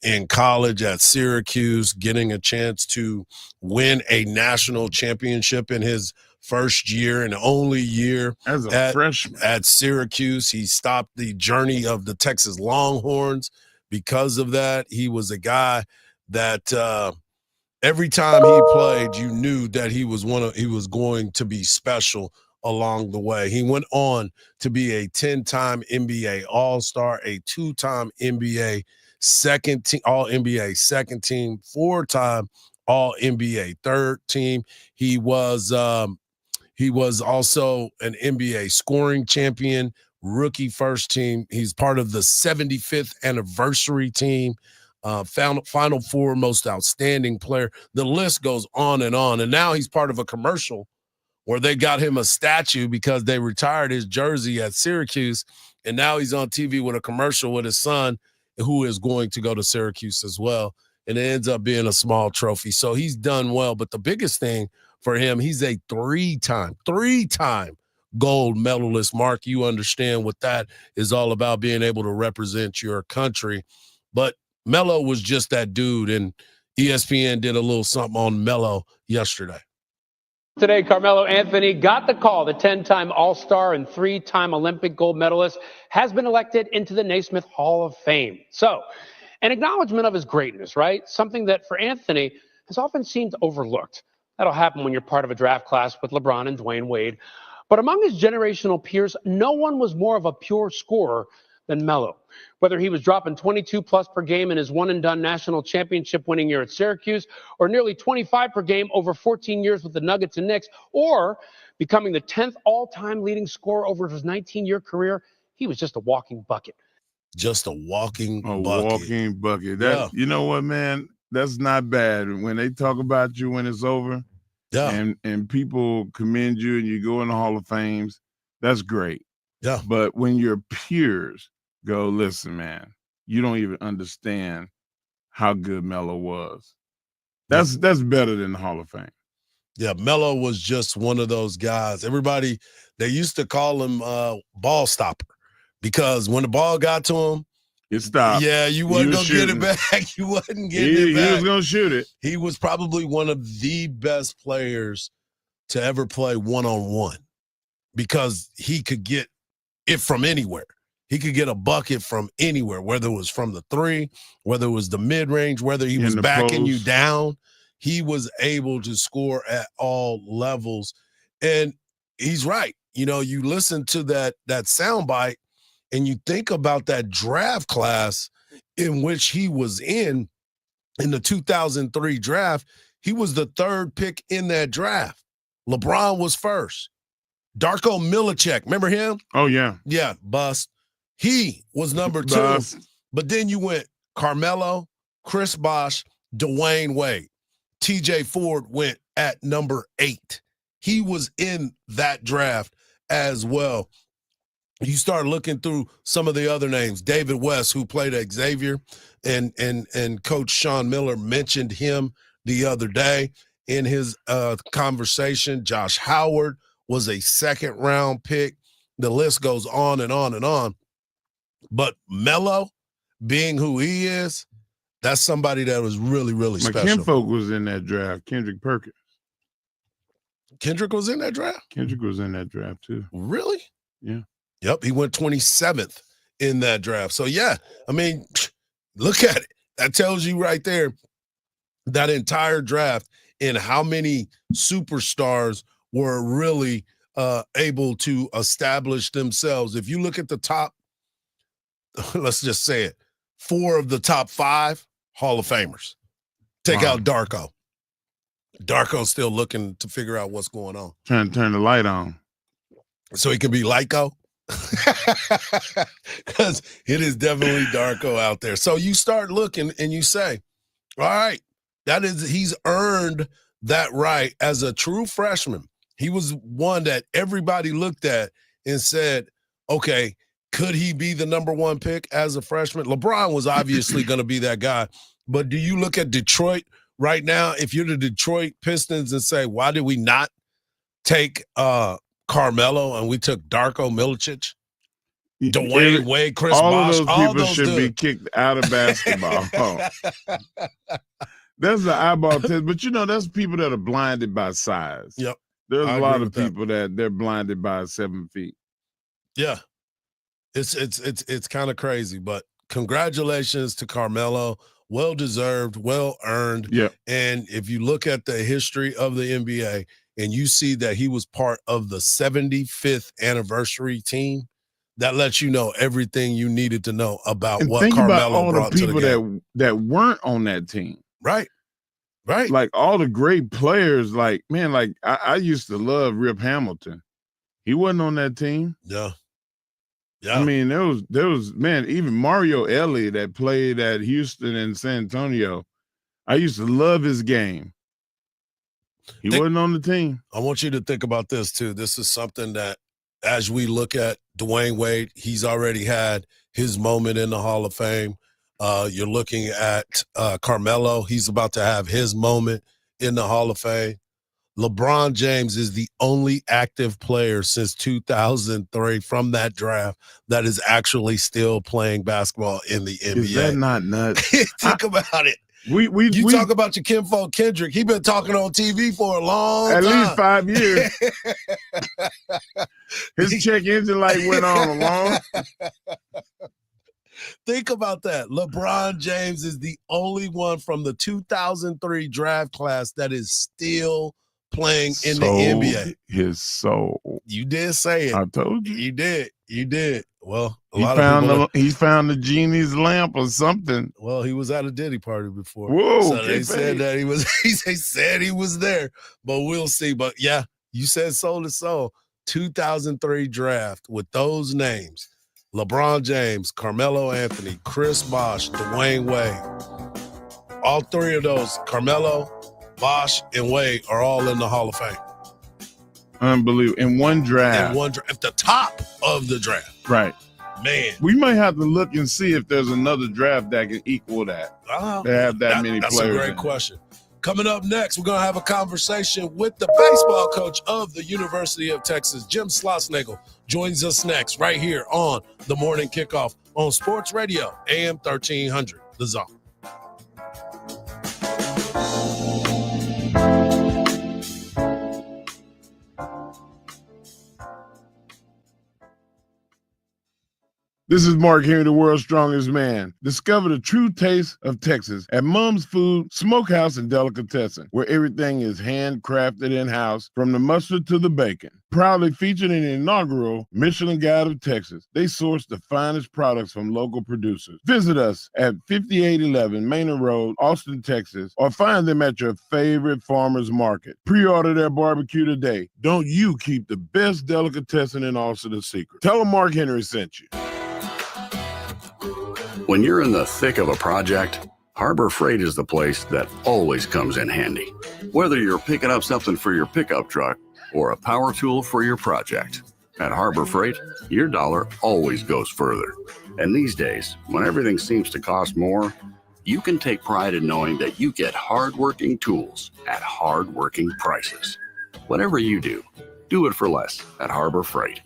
Speaker 4: in college at Syracuse, getting a chance to win a national championship in his first year and only year
Speaker 5: as a freshman
Speaker 4: at Syracuse. He stopped the journey of the Texas Longhorns because of that. He was a guy that every time he played, you knew that he was going to be special along the way. He went on to be a 10-time NBA All-Star, a 2-time NBA second team, All-NBA second team, 4-time All-NBA third team. He was also an NBA scoring champion, rookie first team. He's part of the 75th anniversary team, Final Four most outstanding player. The list goes on. And now he's part of a commercial where they got him a statue because they retired his jersey at Syracuse. And now he's on TV with a commercial with his son, who is going to go to Syracuse as well. And it ends up being a small trophy. So he's done well. But the biggest thing for him, he's a three-time gold medalist. Mark, you understand what that is all about, being able to represent your country. But Melo was just that dude, and ESPN did a little something on Melo yesterday.
Speaker 17: Today, Carmelo Anthony got the call. The 10-time All-Star and 3-time Olympic gold medalist has been elected into the Naismith Hall of Fame. So, an acknowledgement of his greatness, right? Something that for Anthony has often seemed overlooked. That'll happen when you're part of a draft class with LeBron and Dwayne Wade. But among his generational peers, no one was more of a pure scorer than Melo. Whether he was dropping 22+ per game in his one-and-done national championship winning year at Syracuse, or nearly 25 per game over 14 years with the Nuggets and Knicks, or becoming the 10th all-time leading scorer over his 19-year career, he was just a walking bucket.
Speaker 4: Just a walking bucket.
Speaker 5: Walking bucket. That, You know what, man? That's not bad. When they talk about you when it's over, and people commend you and you go in the Hall of Fames, that's great.
Speaker 4: Yeah.
Speaker 5: But when your peers go, listen, man, you don't even understand how good Melo was. That's better than the Hall of Fame.
Speaker 4: Yeah, Melo was just one of those guys. Everybody, they used to call him ball stopper, because when the ball got to him,
Speaker 5: it stopped.
Speaker 4: Yeah, you wasn't going to get it back. You wasn't getting it back.
Speaker 5: He was going to shoot it.
Speaker 4: He was probably one of the best players to ever play one-on-one, because he could get it from anywhere. He could get a bucket from anywhere, whether it was from the three, whether it was the mid-range, whether he was backing you down. He was able to score at all levels. And he's right. You know, you listen to that soundbite and you think about that draft class in which he was in the 2003 draft. He was the 3rd pick in that draft. LeBron was first. Darko Milicic, remember him?
Speaker 5: Oh, yeah.
Speaker 4: Yeah, bust. He was number 2.
Speaker 5: Bust.
Speaker 4: But then you went Carmelo, Chris Bosh, Dwayne Wade. TJ Ford went at number 8. He was in that draft as well. You start looking through some of the other names. David West, who played at Xavier, and Coach Sean Miller mentioned him the other day in his conversation. Josh Howard was a 2nd-round pick. The list goes on and on and on. But Melo, being who he is, that's somebody that was really, really special.
Speaker 5: Kinfolk was in that draft. Kendrick Perkins.
Speaker 4: Kendrick was in that draft?
Speaker 5: Kendrick was in that draft, too.
Speaker 4: Really?
Speaker 5: Yeah.
Speaker 4: Yep, he went 27th in that draft. So, yeah, I mean, look at it. That tells you right there that entire draft and how many superstars were really able to establish themselves. If you look at the top, let's just say it, 4 of the top 5 Hall of Famers. Take out Darko. Darko's still looking to figure out what's going on.
Speaker 5: Trying to turn the light on.
Speaker 4: So he can be Lyco? Because it is definitely Darko out there. So you start looking and you say, all right, he's earned that right as a true freshman. He was one that everybody looked at and said, okay, could he be the number 1 pick as a freshman? LeBron was obviously going to be that guy. But do you look at Detroit right now, if you're the Detroit Pistons, and say, why did we not take Carmelo and we took Darko Milicic, Dwayne Wade, Chris Bosh?
Speaker 5: All those people should be kicked out of basketball. That's the eyeball test. But, that's people that are blinded by size.
Speaker 4: Yep.
Speaker 5: There's a lot of people that they're blinded by 7 feet.
Speaker 4: Yeah. It's kind of crazy, but congratulations to Carmelo. Well deserved, well earned.
Speaker 5: Yeah.
Speaker 4: And if you look at the history of the NBA and you see that he was part of the 75th anniversary team, that lets you know everything you needed to know about
Speaker 5: and
Speaker 4: what
Speaker 5: think
Speaker 4: Carmelo
Speaker 5: about all
Speaker 4: brought
Speaker 5: the people
Speaker 4: to the game.
Speaker 5: that weren't on that team.
Speaker 4: Right.
Speaker 5: Like all the great players, I used to love Rip Hamilton. He wasn't on that team.
Speaker 4: Yeah. Yeah.
Speaker 5: I mean, there was man, even Mario Ellie that played at Houston and San Antonio. I used to love his game. He wasn't on the team.
Speaker 4: I want you to think about this too. This is something that, as we look at Dwayne Wade, he's already had his moment in the Hall of Fame. You're looking at Carmelo. He's about to have his moment in the Hall of Fame. LeBron James is the only active player since 2003 from that draft that is actually still playing basketball in the NBA.
Speaker 5: Is that not nuts?
Speaker 4: Think about it.
Speaker 5: We
Speaker 4: talk about your kinfolk Kendrick. He been talking on TV for a long
Speaker 5: at
Speaker 4: time.
Speaker 5: least 5 years. His check engine light went on along.
Speaker 4: Think about that. LeBron James is the only one from the 2003 draft class that is still playing in the NBA.
Speaker 5: His soul.
Speaker 4: You did say it.
Speaker 5: I told you.
Speaker 4: You did. You did. Well,
Speaker 5: He found the genie's lamp or something.
Speaker 4: Well, he was at a Diddy party before.
Speaker 5: Whoa,
Speaker 4: so they said that he was. They said he was there, but we'll see. But yeah, you said soul to soul. 2003 draft with those names: LeBron James, Carmelo Anthony, Chris Bosh, Dwayne Wade. All three of those, Carmelo, Bosh, and Wade, are all in the Hall of Fame.
Speaker 5: Unbelievable. In one draft.
Speaker 4: At the top of the draft.
Speaker 5: Right.
Speaker 4: Man.
Speaker 5: We might have to look and see if there's another draft that can equal that. They have that many
Speaker 4: that's
Speaker 5: players.
Speaker 4: That's a great question. Coming up next, we're going to have a conversation with the baseball coach of the University of Texas, Jim Schlossnagle, joins us next right here on The Morning Kickoff on Sports Radio, AM 1300, The Zone.
Speaker 5: This is Mark Henry, the world's strongest man. Discover the true taste of Texas at Mum's Food, Smokehouse, and Delicatessen, where everything is handcrafted in-house, from the mustard to the bacon. Proudly featured in the inaugural Michelin Guide of Texas, they source the finest products from local producers. Visit us at 5811 Manor Road, Austin, Texas, or find them at your favorite farmer's market. Pre-order their barbecue today. Don't you keep the best delicatessen in Austin a secret. Tell them Mark Henry sent you.
Speaker 18: When you're in the thick of a project, Harbor Freight is the place that always comes in handy. Whether you're picking up something for your pickup truck or a power tool for your project, at Harbor Freight, your dollar always goes further. And these days, when everything seems to cost more, you can take pride in knowing that you get hardworking tools at hardworking prices. Whatever you do it for less at Harbor Freight.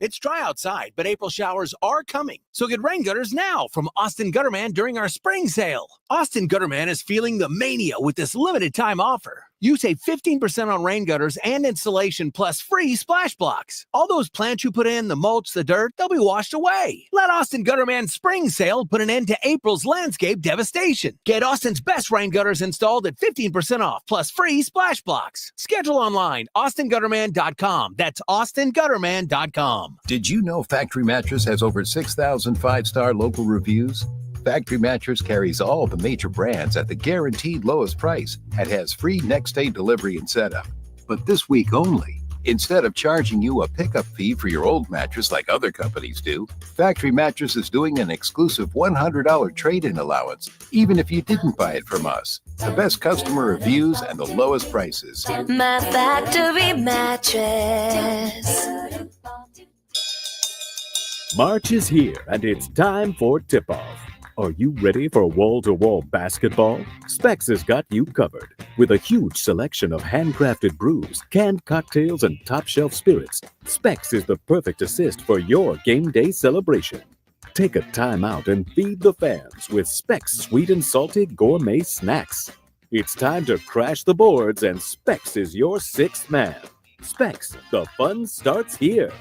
Speaker 21: It's dry outside, but April showers are coming. So get rain gutters now from Austin Gutterman during our spring sale. Austin Gutterman is feeling the mania with this limited time offer. You save 15% on rain gutters and installation plus free splash blocks. All those plants you put in, the mulch, the dirt, they'll be washed away. Let Austin Gutterman's spring sale put an end to April's landscape devastation. Get Austin's best rain gutters installed at 15% off plus free splash blocks. Schedule online, austingutterman.com. That's austingutterman.com.
Speaker 19: Did you know Factory Mattress has over 6,000 five-star local reviews? Factory Mattress carries all the major brands at the guaranteed lowest price and has free next-day delivery and setup. But this week only, instead of charging you a pickup fee for your old mattress like other companies do, Factory Mattress is doing an exclusive $100 trade-in allowance, even if you didn't buy it from us. The best customer reviews and the lowest prices.
Speaker 22: My Factory Mattress.
Speaker 23: March is here, and it's time for tip-off. Are you ready for wall-to-wall basketball? Specs has got you covered. With a huge selection of handcrafted brews, canned cocktails, and top-shelf spirits, Specs is the perfect assist for your game day celebration. Take a time out and feed the fans with Specs sweet and salty gourmet snacks. It's time to crash the boards, and Specs is your sixth man. Specs, the fun starts here.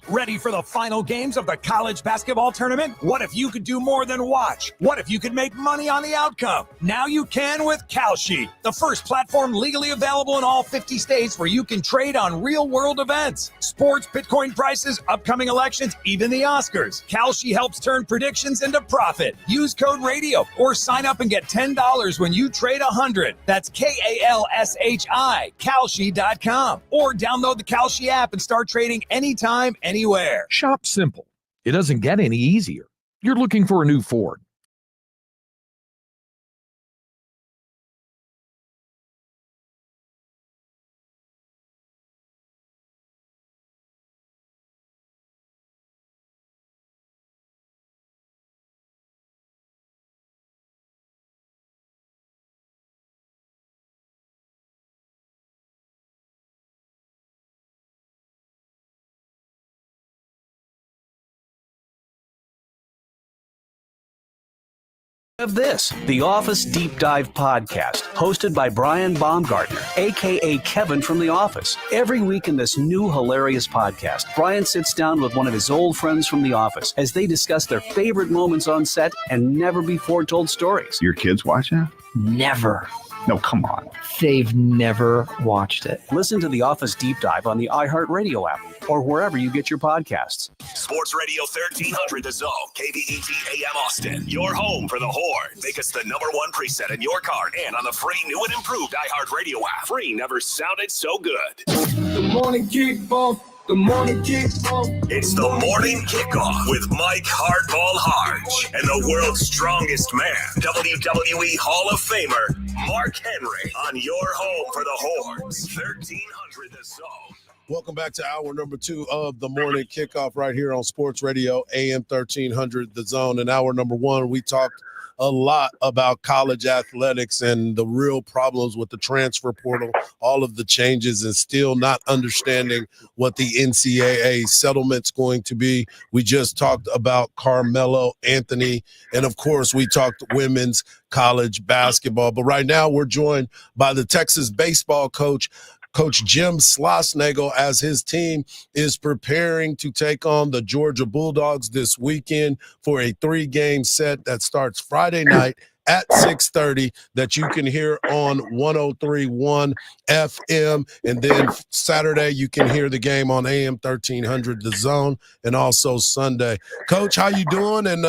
Speaker 21: Ready for the final games of the college basketball tournament? What if you could do more than watch? What if you could make money on the outcome? Now you can with Kalshi, the first platform legally available in all 50 states where you can trade on real-world events. Sports, Bitcoin prices, upcoming elections, even the Oscars. Kalshi helps turn predictions into profit. Use code RADIO or sign up and get $10 when you trade 100. That's Kalshi, Kalshi.com. Or download the Kalshi app and start trading anytime, anywhere.
Speaker 25: Shop simple. It doesn't get any easier. You're looking for a new Ford.
Speaker 2: Of this, The Office Deep Dive Podcast, hosted by Brian Baumgartner, a.k.a. Kevin from The Office. Every week in this new hilarious podcast, Brian sits down with one of his old friends from The Office as they discuss their favorite moments on set and never-before-told stories.
Speaker 6: Your kids watch that?
Speaker 7: Never.
Speaker 6: No, come on.
Speaker 7: They've never watched it.
Speaker 2: Listen to The Office Deep Dive on the iHeartRadio app or wherever you get your podcasts.
Speaker 20: Sports Radio 1300 The Zone, KBET AM Austin. Your home for the Horn. Make us the #1 preset in your car and on the free new and improved iHeartRadio app. Free never sounded so good.
Speaker 24: The morning kickoff. The morning kickoff.
Speaker 20: It's the morning kickoff with Mike Hardball Hardge and the world's strongest man, WWE Hall of Famer, Mark Henry, on your home for the Horns. 1300 The Zone.
Speaker 4: Welcome back to hour number 2 of the morning kickoff right here on Sports Radio AM 1300 The Zone. In hour number 1, we talked a lot about college athletics and the real problems with the transfer portal, all of the changes, and still not understanding what the NCAA settlement's going to be. We just talked about Carmelo Anthony, and of course we talked women's college basketball. But right now we're joined by the Texas baseball coach, Coach Jim Schlossnagle, as his team is preparing to take on the Georgia Bulldogs this weekend for a 3-game set that starts Friday night at 6:30 that you can hear on 103.1 FM. And then Saturday, you can hear the game on AM 1300 The Zone, and also Sunday. Coach, how you doing? And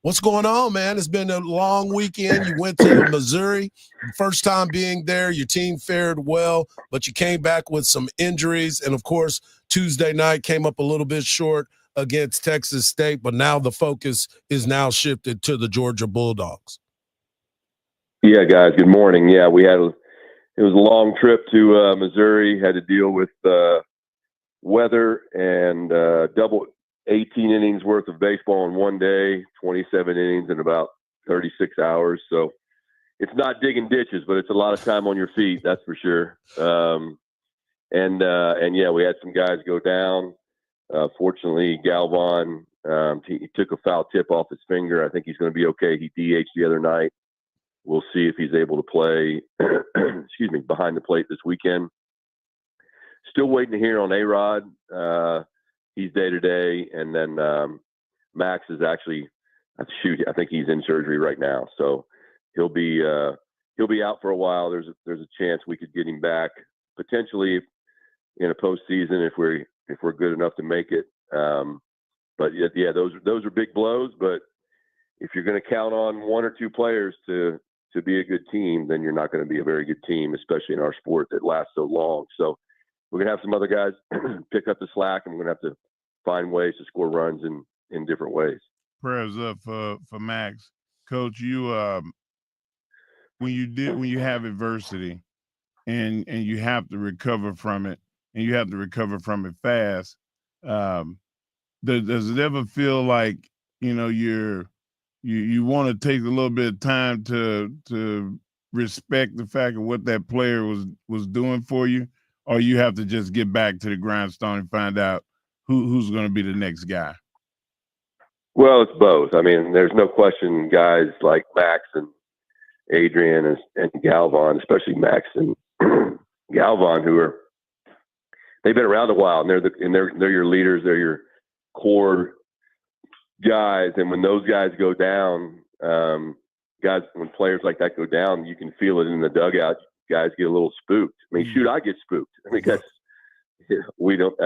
Speaker 4: what's going on, man? It's been a long weekend. You went to Missouri. First time being there. Your team fared well, but you came back with some injuries. And, of course, Tuesday night came up a little bit short against Texas State, but now the focus is now shifted to the Georgia Bulldogs.
Speaker 26: Yeah, guys, good morning. Yeah, it was a long trip to Missouri. Had to deal with weather and double 18 innings worth of baseball in one day, 27 innings in about 36 hours. So it's not digging ditches, but it's a lot of time on your feet, that's for sure. And yeah, we had some guys go down. Fortunately, Galvan, he took a foul tip off his finger. I think he's going to be okay. He DH'd the other night. We'll see if he's able to play, behind the plate this weekend. Still waiting to hear on A-Rod. He's day-to-day. And then Max is actually, I think he's in surgery right now. So he'll be out for a while. There's a chance we could get him back potentially in a postseason if we're good enough to make it. But yeah, those are big blows. But if you're going to count on 1 or 2 players to be a good team, then you're not going to be a very good team, especially in our sport that lasts so long. So we're going to have some other guys pick up the slack, and we're going to have to find ways to score runs in different ways.
Speaker 5: Prayers up for Max. Coach, you when you have adversity and you have to recover from it, and you have to recover from it fast, does it ever feel like, you want to take a little bit of time to respect the fact of what that player was doing for you, or you have to just get back to the grindstone and find out who's going to be the next guy?
Speaker 26: Well, it's both. I mean, there's no question guys like Max and Adrian and Galvan, especially Max and Galvan, they've been around a while, and they're your leaders, they're your core guys. And when those guys go down, when players like that go down, you can feel it in the dugout. Guys get a little spooked. I mean, shoot, I get spooked. I mean, we don't.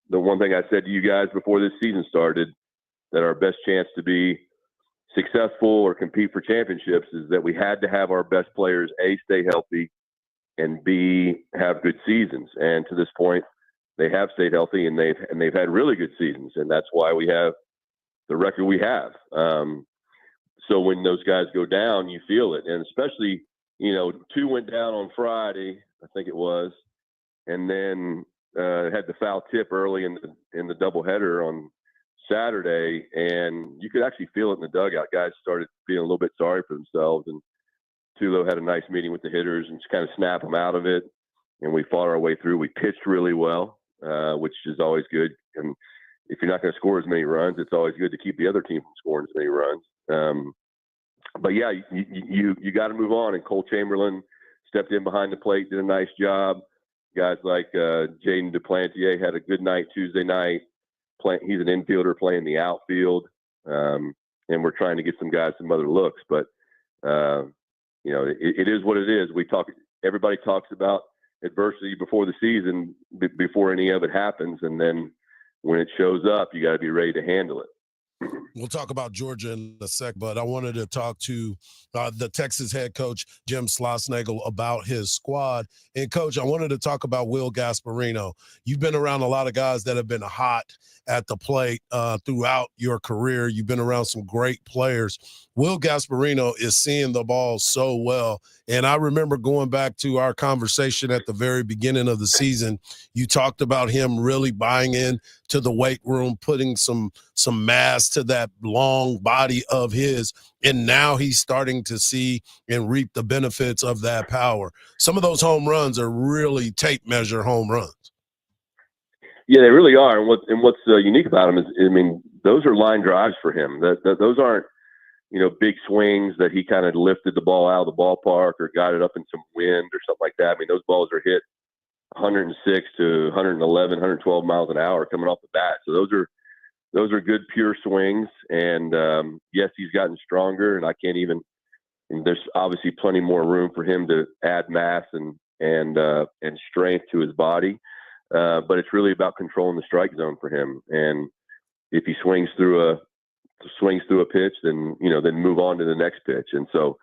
Speaker 26: The one thing I said to you guys before this season started, that our best chance to be successful or compete for championships is that we had to have our best players A, stay healthy, and B, have good seasons. And to this point, they have stayed healthy, and they've had really good seasons, and that's why we have the record we have. So when those guys go down, you feel it, and especially 2 went down on Friday, I think it was, and then had the foul tip early in the doubleheader on Saturday, and you could actually feel it in the dugout. Guys started feeling a little bit sorry for themselves, and Tulo had a nice meeting with the hitters and just kind of snap them out of it, and we fought our way through. We pitched really well, which is always good, and if you're not going to score as many runs, it's always good to keep the other team from scoring as many runs. but yeah, you got to move on. And Cole Chamberlain stepped in behind the plate, did a nice job. Guys like Jaden Duplantier had a good night Tuesday night. He's an infielder playing the outfield, and we're trying to get some guys some other looks. But it is what it is. Everybody talks about adversity before the season, before any of it happens, and then when it shows up, you got to be ready to handle it.
Speaker 4: We'll talk about Georgia in a sec, but I wanted to talk to the Texas head coach, Jim Schlossnagle, about his squad. And, Coach, I wanted to talk about Will Gasparino. You've been around a lot of guys that have been hot at the plate throughout your career. You've been around some great players. Will Gasparino is seeing the ball so well. And I remember going back to our conversation at the very beginning of the season, you talked about him really buying in to the weight room, putting some mass to that long body of his, and now he's starting to see and reap the benefits of that power. Some of those home runs are really tape measure home runs.
Speaker 26: Yeah, they really are. And what's unique about them is, I mean, those are line drives for him. Those aren't, big swings that he kind of lifted the ball out of the ballpark or got it up in some wind or something like that. I mean, those balls are hit 106 to 111, 112 miles an hour coming off the bat. So those are good pure swings. And yes, he's gotten stronger, and and there's obviously plenty more room for him to add mass and strength to his body. But it's really about controlling the strike zone for him. And if he swings through a pitch, then move on to the next pitch. And so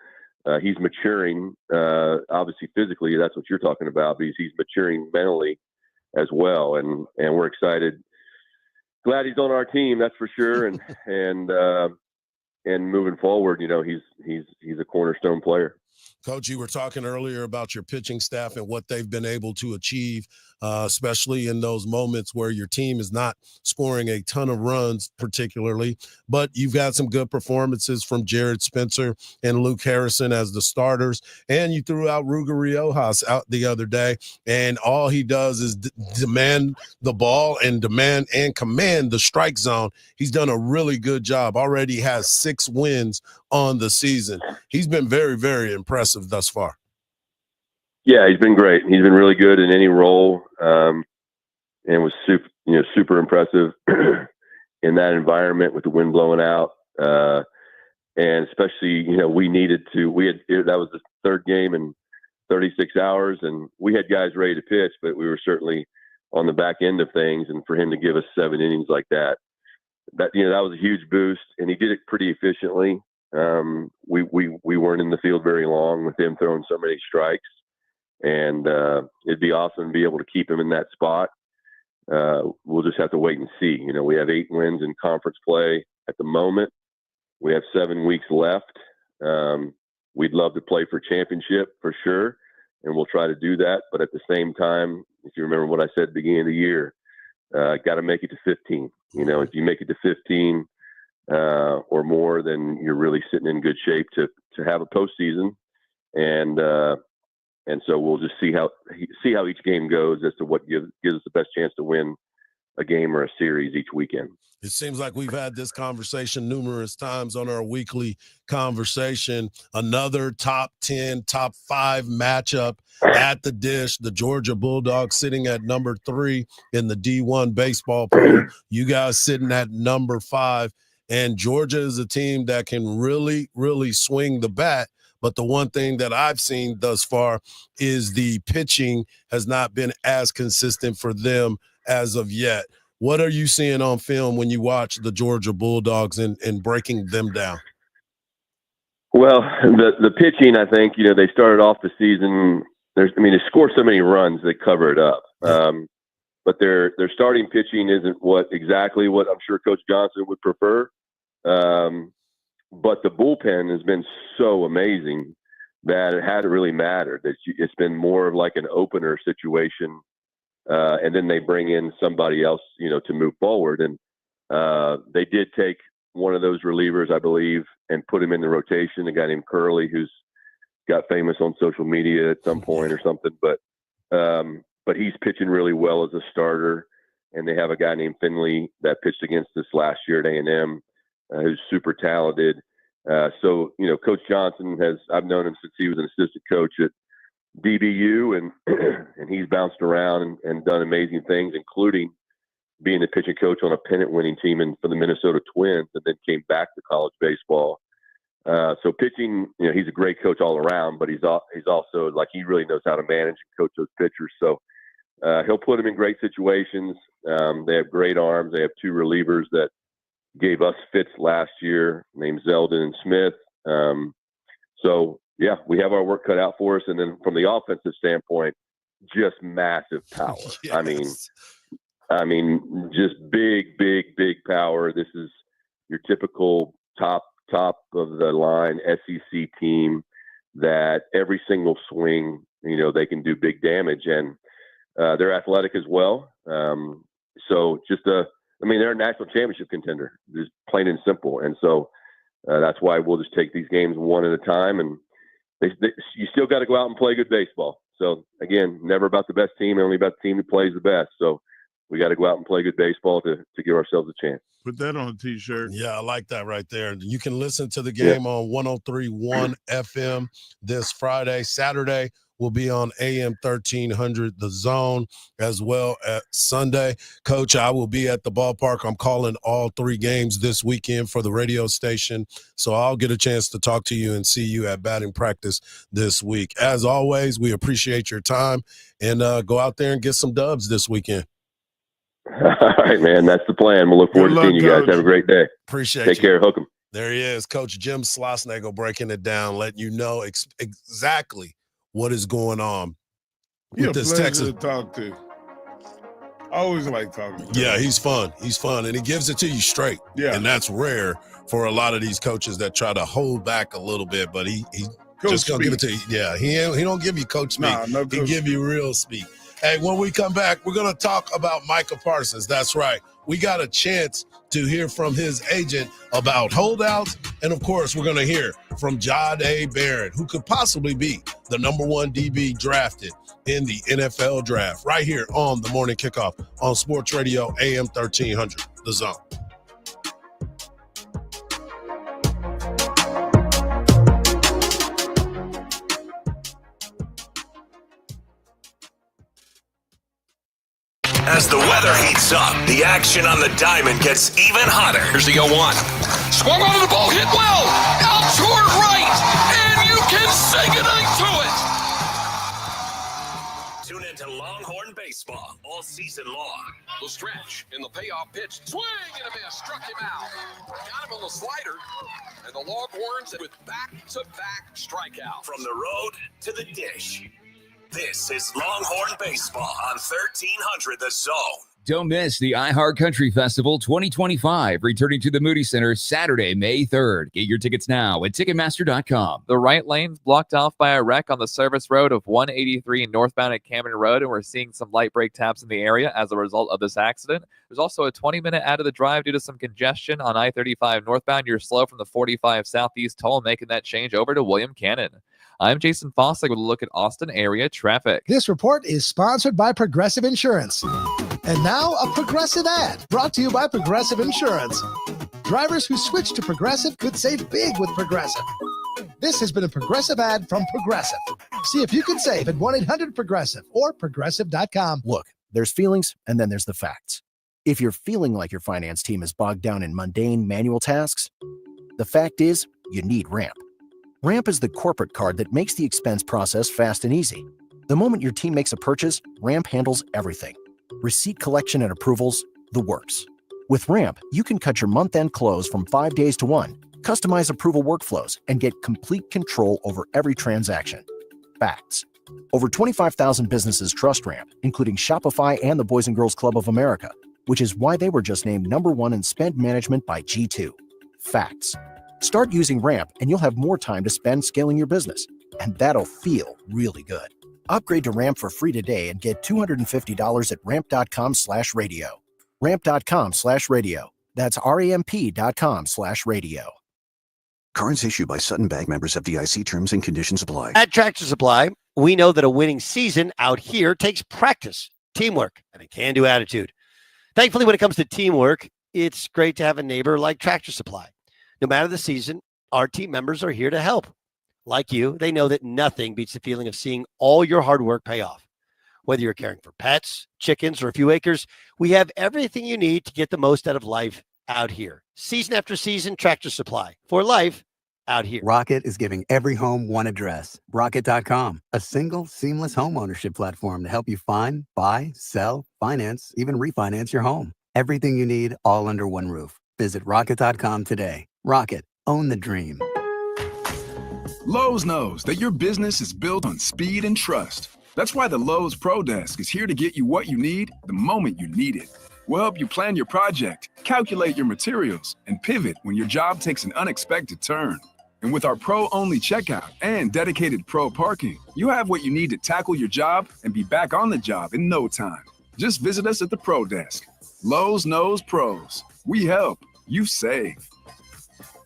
Speaker 26: he's maturing, obviously physically, that's what you're talking about, because he's maturing mentally as well. And we're excited. Glad he's on our team, that's for sure. And moving forward, he's a cornerstone player.
Speaker 4: Coach, you were talking earlier about your pitching staff and what they've been able to achieve, especially in those moments where your team is not scoring a ton of runs particularly, but you've got some good performances from Jared Spencer and Luke Harrison as the starters, and you threw out Ruger Riojas out the other day, and all he does is demand the ball and demand and command the strike zone. He's done a really good job. Already has 6 wins on the season. He's been very, very impressive thus far.
Speaker 26: Yeah, he's been great. He's been really good in any role, and was super impressive in that environment with the wind blowing out. And especially, that was the 3rd game in 36 hours, and we had guys ready to pitch, but we were certainly on the back end of things. And for him to give us 7 innings like that was a huge boost, and he did it pretty efficiently. We weren't in the field very long with him throwing so many strikes, and it'd be awesome to be able to keep him in that spot. We'll just have to wait and see. We have 8 wins in conference play at the moment. We have 7 weeks left. We'd love to play for championship for sure, and we'll try to do that. But at the same time, if you remember what I said at the beginning of the year, got to make it to 15. If you make it to 15 or more, then you're really sitting in good shape to have a postseason. And so we'll just see how each game goes as to what gives us the best chance to win a game or a series each weekend.
Speaker 4: It seems like we've had this conversation numerous times on our weekly conversation. Another top 10, top 5 matchup at the Dish. The Georgia Bulldogs sitting at number 3 in the D1 baseball poll. You guys sitting at number 5. And Georgia is a team that can really, really swing the bat. But the one thing that I've seen thus far is the pitching has not been as consistent for them as of yet. What are you seeing on film when you watch the Georgia Bulldogs and breaking them down?
Speaker 26: Well, the pitching, I think, they started off the season. They score so many runs, they cover it up. But their starting pitching isn't exactly what I'm sure Coach Johnson would prefer. But the bullpen has been so amazing that it hadn't really mattered. It's been more of like an opener situation. And then they bring in somebody else, to move forward. And they did take one of those relievers, I believe, and put him in the rotation, a guy named Curley, who's got famous on social media at some point or something. But he's pitching really well as a starter. And they have a guy named Finley that pitched against us last year at A&M, who's super talented. So, Coach Johnson I've known him since he was an assistant coach at DBU, and he's bounced around and done amazing things, including being the pitching coach on a pennant-winning team for the Minnesota Twins, and then came back to college baseball. So pitching, he's a great coach all around, but he's also he really knows how to manage and coach those pitchers. So he'll put them in great situations. They have great arms. They have two relievers that gave us fits last year, named Zeldin and Smith. So yeah, we have our work cut out for us. And then from the offensive standpoint, just massive power.
Speaker 4: Yes.
Speaker 26: I mean, just big, big, big power. This is your typical top of the line SEC team that every single swing, they can do big damage, and they're athletic as well. So they're a national championship contender, just plain and simple. And so that's why we'll just take these games one at a time, and you still got to go out and play good baseball. So again, never about the best team, only about the team that plays the best. So we got to go out and play good baseball to give ourselves a chance.
Speaker 5: Put that on a T-shirt.
Speaker 4: Yeah, I like that right there. You can listen to the game on 103.1 FM this Friday. Saturday will be on AM 1300, The Zone, as well as Sunday. Coach, I will be at the ballpark. I'm calling all 3 games this weekend for the radio station, so I'll get a chance to talk to you and see you at batting practice this week. As always, we appreciate your time, and go out there and get some dubs this weekend.
Speaker 26: All right, man. That's the plan. We'll look forward to seeing you guys. Have a great day.
Speaker 4: Appreciate
Speaker 26: Take care. Hook 'em.
Speaker 4: There he is, Coach Jim Schlossnagle, breaking it down, letting you know exactly what is going on with this Texas.
Speaker 5: To talk to. I always like talking to
Speaker 4: Yeah,
Speaker 5: him.
Speaker 4: he's fun. He's fun, and he gives it to you straight.
Speaker 5: Yeah.
Speaker 4: And that's rare for a lot of these coaches that try to hold back a little bit, but he just gonna give it to you. Yeah, he don't give you coach speak. He give you real speak. Hey, when we come back, we're going to talk about Micah Parsons. That's right. We got a chance to hear from his agent about holdouts. And, of course, we're going to hear from Jahdae Barron, who could possibly be the #1 DB drafted in the NFL draft, right here on the Morning Kickoff on Sports Radio AM 1300, The Zone.
Speaker 20: As the weather heats up, the action on the diamond gets even hotter. Here's the 0-1. Swung onto the ball, hit well, out toward right, and you can say goodnight to it. Tune into Longhorn Baseball all season long. The stretch in the payoff pitch. Swing and a miss, struck him out. Got him on the slider, and the Longhorns with back-to-back strikeout. From the road to the dish. This is Longhorn Baseball on 1300 The Zone.
Speaker 1: Don't miss the iHeart Country Festival 2025, returning to the Moody Center Saturday, May 3rd. Get your tickets now at Ticketmaster.com.
Speaker 3: The right lane's blocked off by a wreck on the service road of 183 northbound at Cameron Road, and we're seeing some light brake taps in the area as a result of this accident. There's also a 20-minute out of the drive due to some congestion on I-35 northbound. You're slow from the 45 southeast toll, making that change over to William Cannon. I'm Jason Fossick with a look at Austin area traffic.
Speaker 6: This report is sponsored by Progressive Insurance. And now a Progressive ad brought to you by Progressive Insurance. Drivers who switch to Progressive could save big with Progressive. This has been a Progressive ad from Progressive. See if you can save at 1-800-PROGRESSIVE or Progressive.com.
Speaker 14: Look, there's feelings and then there's the facts. If you're feeling like your finance team is bogged down in mundane manual tasks, the fact is you need Ramp. Ramp is the corporate card that makes the expense process fast and easy. The moment your team makes a purchase, Ramp handles everything. Receipt collection and approvals, the works. With Ramp, you can cut your month-end close from 5 days to 1, customize approval workflows, and get complete control over every transaction. Facts. Over 25,000 businesses trust Ramp, including Shopify and the Boys and Girls Club of America, which is why they were just named #1 in spend management by G2. Facts. Start using Ramp and you'll have more time to spend scaling your business. And that'll feel really good. Upgrade to Ramp for free today and get $250 at ramp.com/radio. Ramp.com/radio. That's ramp.com/radio.
Speaker 8: Cards issued by Sutton Bank, members FDIC. Terms and conditions apply.
Speaker 9: At Tractor Supply, we know that a winning season out here takes practice, teamwork, and a can-do attitude. Thankfully, when it comes to teamwork, it's great to have a neighbor like Tractor Supply. No matter the season, Our team members are here to help. Like you, they know that nothing beats the feeling of seeing all your hard work pay off. Whether you're caring for pets, chickens, or a few acres, we have everything you need to get the most out of life out here. Season after season, Tractor Supply. For life out here.
Speaker 10: Rocket is giving every home one address. Rocket.com, a single, seamless home ownership platform to help you find, buy, sell, finance, even refinance your home. Everything you need all under one roof. Visit Rocket.com today. Rocket, own the dream.
Speaker 11: Lowe's knows that your business is built on speed and trust. That's why the Lowe's Pro Desk is here to get you what you need the moment you need it. We'll help you plan your project, calculate your materials, and pivot when your job takes an unexpected turn. And with our Pro-only checkout and dedicated Pro parking, you have what you need to tackle your job and be back on the job in no time. Just visit us at the Pro Desk. Lowe's knows pros. We help. You save.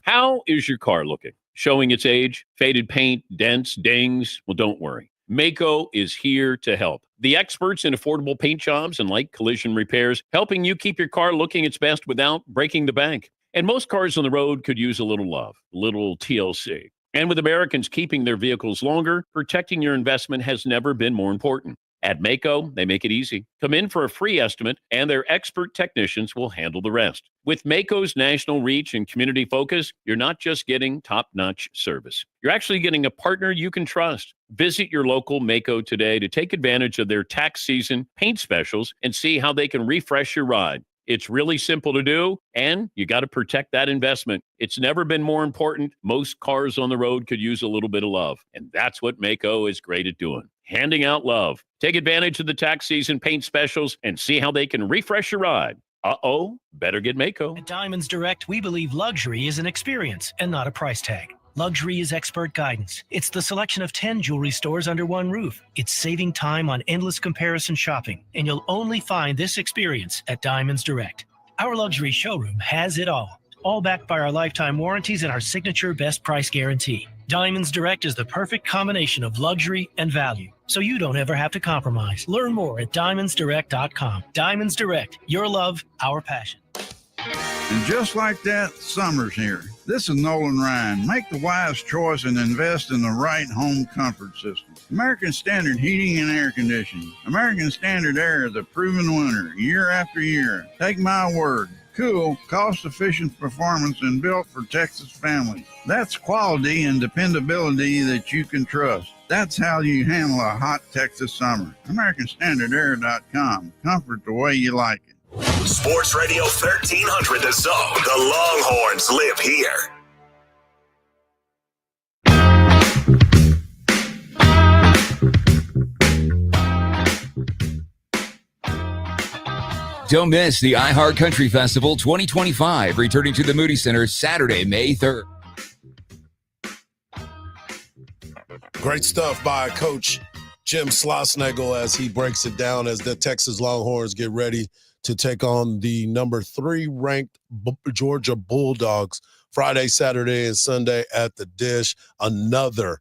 Speaker 12: How is your car looking? Showing its age? Faded paint? Dents? Dings? Well, don't worry. Mako is here to help. The experts in affordable paint jobs and light collision repairs, helping you keep your car looking its best without breaking the bank. And most cars on the road could use a little love, a little TLC. And with Americans keeping their vehicles longer, protecting your investment has never been more important. At Mako, they make it easy. Come in for a free estimate, and their expert technicians will handle the rest. With Mako's national reach and community focus, you're not just getting top-notch service. You're actually getting a partner you can trust. Visit your local Mako today to take advantage of their tax season paint specials and see how they can refresh your ride. It's really simple to do, and you got to protect that investment. It's never been more important. Most cars on the road could use a little bit of love, and that's what Mako is great at doing, handing out love. Take advantage of the tax season paint specials and see how they can refresh your ride. Better get Mako.
Speaker 13: At Diamonds Direct, we believe luxury is an experience and not a price tag. Luxury is expert guidance. It's the selection of 10 jewelry stores under one roof. It's saving time on endless comparison shopping, and you'll only find this experience at Diamonds Direct. Our luxury showroom has it all backed by our lifetime warranties and our signature best price guarantee. Diamonds Direct is the perfect combination of luxury and value, so you don't ever have to compromise. Learn more at diamondsdirect.com. Diamonds Direct, your love, our passion.
Speaker 5: And just like that, summer's here. This is Nolan Ryan. Make the wise choice and invest in the right home comfort system. American Standard Heating and Air Conditioning. American Standard Air is a proven winner year after year. Take my word. Cool, cost-efficient performance and built for Texas families. That's quality and dependability that you can trust. That's how you handle a hot Texas summer. AmericanStandardAir.com. Comfort the way you like it.
Speaker 20: Sports Radio 1300 The Zone. The Longhorns live here.
Speaker 1: Don't miss the iHeart Country Festival 2025, returning to the Moody Center Saturday, May 3rd.
Speaker 4: Great stuff by Coach Jim Schlossnagle as he breaks it down as the Texas Longhorns get ready to take on the number 3 ranked Georgia Bulldogs Friday, Saturday, and Sunday at the Dish. Another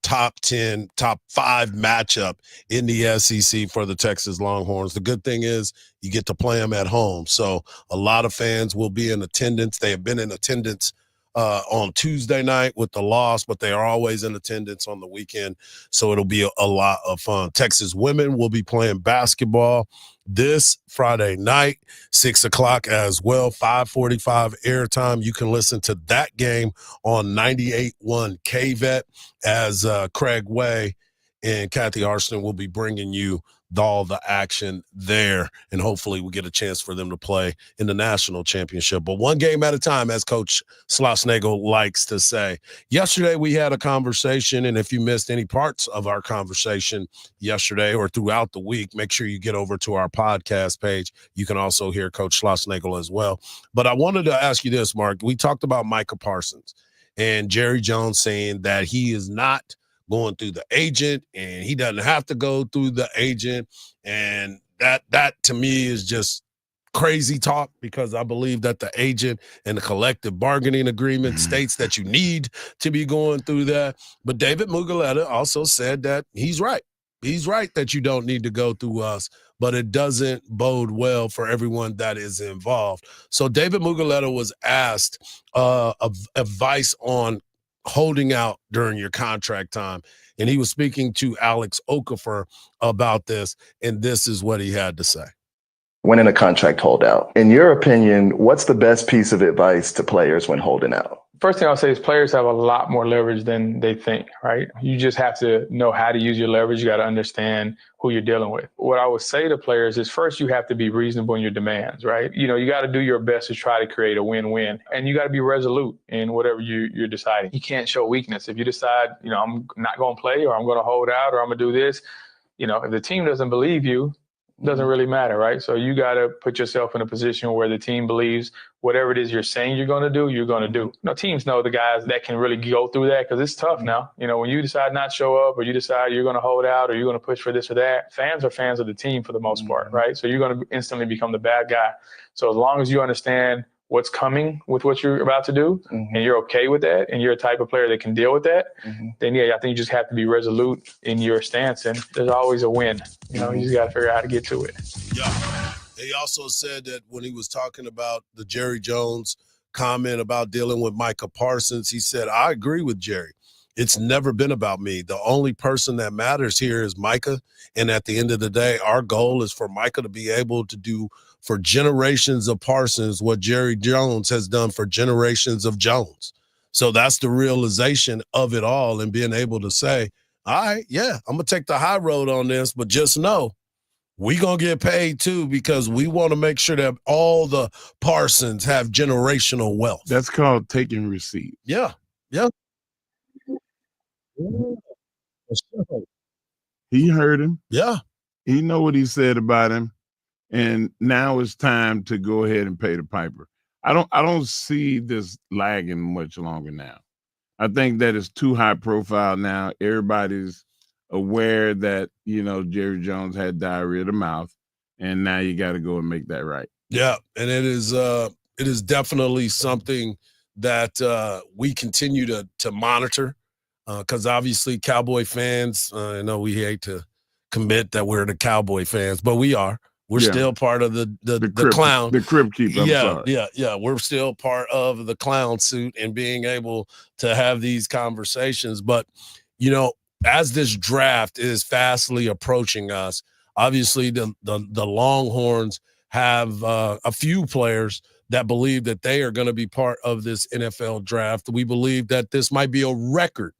Speaker 4: top 10, top 5 matchup in the SEC for the Texas Longhorns. The good thing is you get to play them at home. So a lot of fans will be in attendance. They have been in attendance on Tuesday night with the loss, but they are always in attendance on the weekend. So it'll be a lot of fun. Texas women will be playing basketball this Friday night, 6 o'clock as well, 5:45 airtime. You can listen to that game on 98.1 KVET as Craig Way and Kathy Arston will be bringing you all the action there, and hopefully we get a chance for them to play in the national championship. But one game at a time, as Coach Schlossnagle likes to say. Yesterday we had a conversation, and if you missed any parts of our conversation yesterday or throughout the week, make sure you get over to our podcast page. You can also hear Coach Schlossnagle as well. But I wanted to ask you this, Mark. We talked about Micah Parsons and Jerry Jones saying that he is not going through the agent and he doesn't have to go through the agent. And that to me is just crazy talk, because I believe that the agent and the collective bargaining agreement states that you need to be going through that. But David Mugoleta also said that he's right, He's right that you don't need to go through us, but it doesn't bode well for everyone that is involved. So David Mugoleta was asked advice on holding out during your contract time, and he was speaking to Alex Okafor about this, and this is what he had to say.
Speaker 15: When in a contract holdout, in your opinion, what's the best piece of advice to players when holding out?
Speaker 16: First thing I'll say is players have a lot more leverage than they think, right? You just have to know how to use your leverage. You got to understand who you're dealing with. What I would say to players is first, you have to be reasonable in your demands, right? You got to do your best to try to create a win-win, and you got to be resolute in whatever you're deciding. You can't show weakness. If you decide, I'm not going to play, or I'm going to hold out, or I'm going to do this, if the team doesn't believe you, it doesn't really matter, right? So you got to put yourself in a position where the team believes whatever it is you're saying you're going to do, you're going to do. Teams know the guys that can really go through that because it's tough now. When you decide not to show up, or you decide you're going to hold out, or you're going to push for this or that, fans are fans of the team for the most part, right? So you're going to instantly become the bad guy. So as long as you understand what's coming with what you're about to do, and you're okay with that, and you're a type of player that can deal with that, then I think you just have to be resolute in your stance, and there's always a win. You just got to figure out how to get to it.
Speaker 4: Yeah. He also said that when he was talking about the Jerry Jones comment about dealing with Micah Parsons, he said, I agree with Jerry. It's never been about me. The only person that matters here is Micah. And at the end of the day, our goal is for Micah to be able to do for generations of Parsons what Jerry Jones has done for generations of Jones. So that's the realization of it all, and being able to say, all right, yeah, I'm going to take the high road on this, but just know we going to get paid too, because we want to make sure that all the Parsons have generational wealth.
Speaker 5: That's called taking receipt.
Speaker 4: Yeah. Yeah.
Speaker 5: He heard him.
Speaker 4: Yeah.
Speaker 5: He know what he said about him. And now it's time to go ahead and pay the piper. I don't see this lagging much longer now. I think that it's too high profile now. Everybody's aware that, Jerry Jones had diarrhea of the mouth, and now you got to go and make that right.
Speaker 4: Yeah. And it is definitely something that we continue to monitor. Because obviously Cowboy fans, I know we hate to commit that we're the Cowboy fans, but we are. We're still part of the clown.
Speaker 5: The crib keeper, I'm sorry.
Speaker 4: Yeah. We're still part of the clown suit and being able to have these conversations. But, as this draft is fastly approaching us, obviously the Longhorns have a few players that believe that they are going to be part of this NFL draft. We believe that this might be a record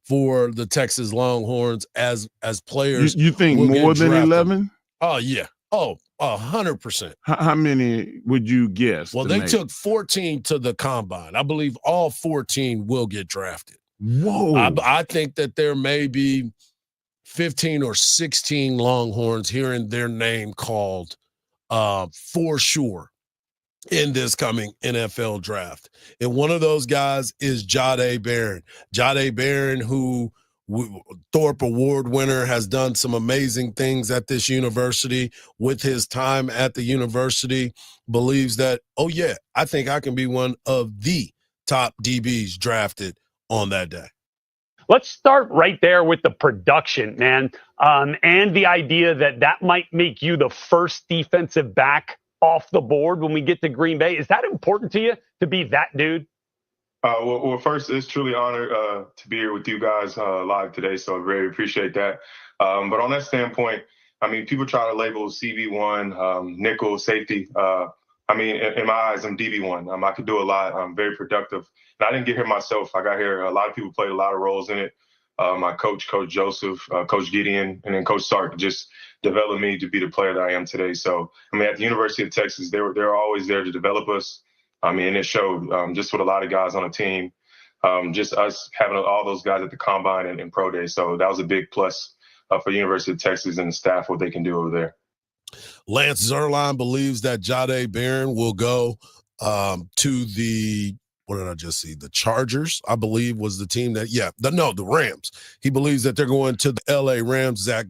Speaker 4: for the Texas Longhorns as players.
Speaker 5: You think more than 11?
Speaker 4: Oh, yeah. Oh, 100%.
Speaker 5: How many would you guess?
Speaker 4: Well, they took 14 to the combine. I believe all 14 will get drafted.
Speaker 5: Whoa.
Speaker 4: I think that there may be 15 or 16 Longhorns hearing their name called for sure in this coming NFL draft. And one of those guys is Jahdae Barron. Jahdae Barron, who Thorpe Award winner, has done some amazing things at this university with his time at the university, believes that, oh, yeah, I think I can be one of the top DBs drafted on that day.
Speaker 17: Let's start right there with the production, man, and the idea that might make you the first defensive back off the board when we get to Green Bay. Is that important to you, to be that dude?
Speaker 18: Well, first, it's truly an honor to be here with you guys live today, so I really appreciate that. But on that standpoint, people try to label CB1, nickel, safety. In my eyes, I'm DB1. I could do a lot. I'm very productive. And I didn't get here myself. I got here. A lot of people played a lot of roles in it. My coach, Coach Joseph, Coach Gideon, and then Coach Sark just developed me to be the player that I am today. So, at the University of Texas, they're always there to develop us. And it showed just with a lot of guys on the team, just us having all those guys at the combine and pro day. So that was a big plus for the University of Texas and the staff, what they can do over there.
Speaker 4: Lance Zierlein believes that Jahdae Barron will go to the, what did I just see? The Chargers, I believe, was the team that, the Rams. He believes that they're going to the L.A. Rams. Zach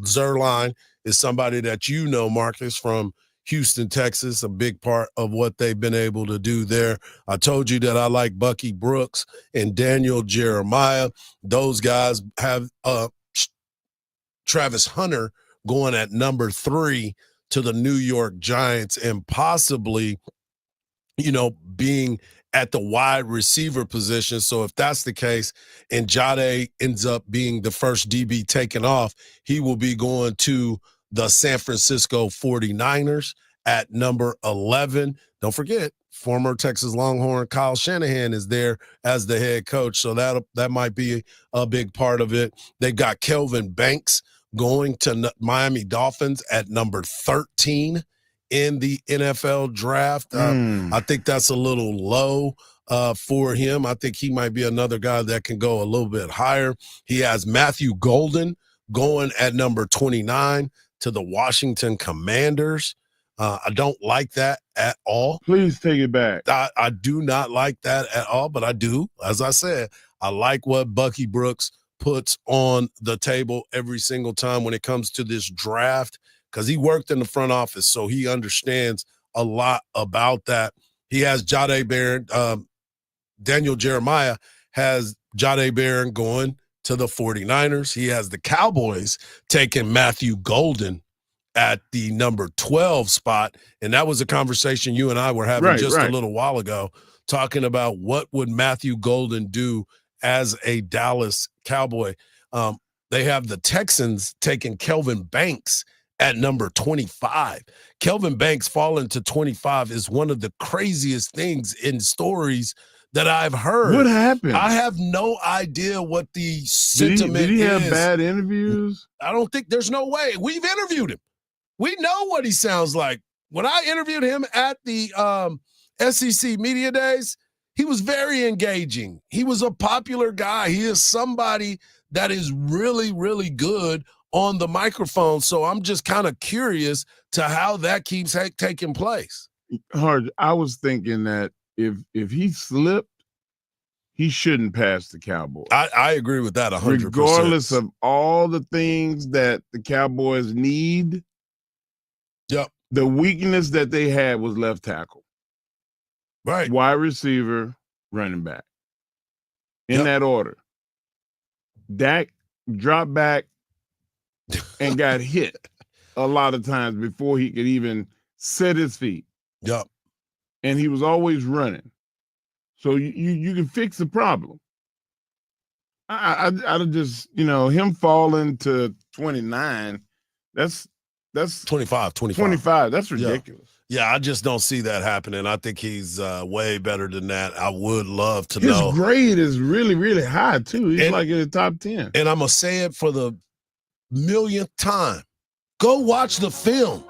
Speaker 4: Zierlein is somebody that Marcus, from Houston, Texas, a big part of what they've been able to do there. I told you that I like Bucky Brooks and Daniel Jeremiah. Those guys have Travis Hunter going at number 3 to the New York Giants and possibly, being at the wide receiver position. So if that's the case and Jade ends up being the first DB taken off, he will be going to the San Francisco 49ers at number 11. Don't forget, former Texas Longhorn Kyle Shanahan is there as the head coach. So that might be a big part of it. They've got Kelvin Banks going to Miami Dolphins at number 13 in the NFL draft. I think that's a little low for him. I think he might be another guy that can go a little bit higher. He has Matthew Golden going at number 29 to the Washington Commanders. I don't like that at all.
Speaker 5: Please take it back.
Speaker 4: I do not like that at all, but I do. As I said, I like what Bucky Brooks puts on the table every single time when it comes to this draft, because he worked in the front office, so he understands a lot about that. He has Jahdae Barron. Daniel Jeremiah has Jahdae Barron going to the 49ers. He has the Cowboys taking Matthew Golden at the number 12 spot, and that was a conversation you and I were having a little while ago, talking about what would Matthew Golden do as a Dallas Cowboy. They have the Texans taking Kelvin Banks at number 25. Kelvin Banks falling to 25 is one of the craziest things in stories that I've heard.
Speaker 5: What happened?
Speaker 4: I have no idea what the sentiment is.
Speaker 5: Did he have bad interviews?
Speaker 4: I don't think there's no way. We've interviewed him. We know what he sounds like. When I interviewed him at the SEC Media Days, he was very engaging. He was a popular guy. He is somebody that is really, really good on the microphone. So I'm just kind of curious to how that keeps taking place.
Speaker 5: Hardge, I was thinking that if he slipped, he shouldn't pass the Cowboys.
Speaker 4: I agree with that 100%.
Speaker 5: Regardless of all the things that the Cowboys need, the weakness that they had was left tackle.
Speaker 4: Right.
Speaker 5: Wide receiver, running back. In that order. Dak dropped back and got hit a lot of times before he could even set his feet.
Speaker 4: Yep.
Speaker 5: And he was always running. So you can fix the problem. I just, him falling to 29, that's
Speaker 4: 25.
Speaker 5: 25. That's ridiculous.
Speaker 4: Yeah, I just don't see that happening. I think he's way better than that. I would love to know.
Speaker 5: His grade is really, really high, too. He's like in the top 10.
Speaker 4: And I'm going to say it for the millionth time. Go watch the film.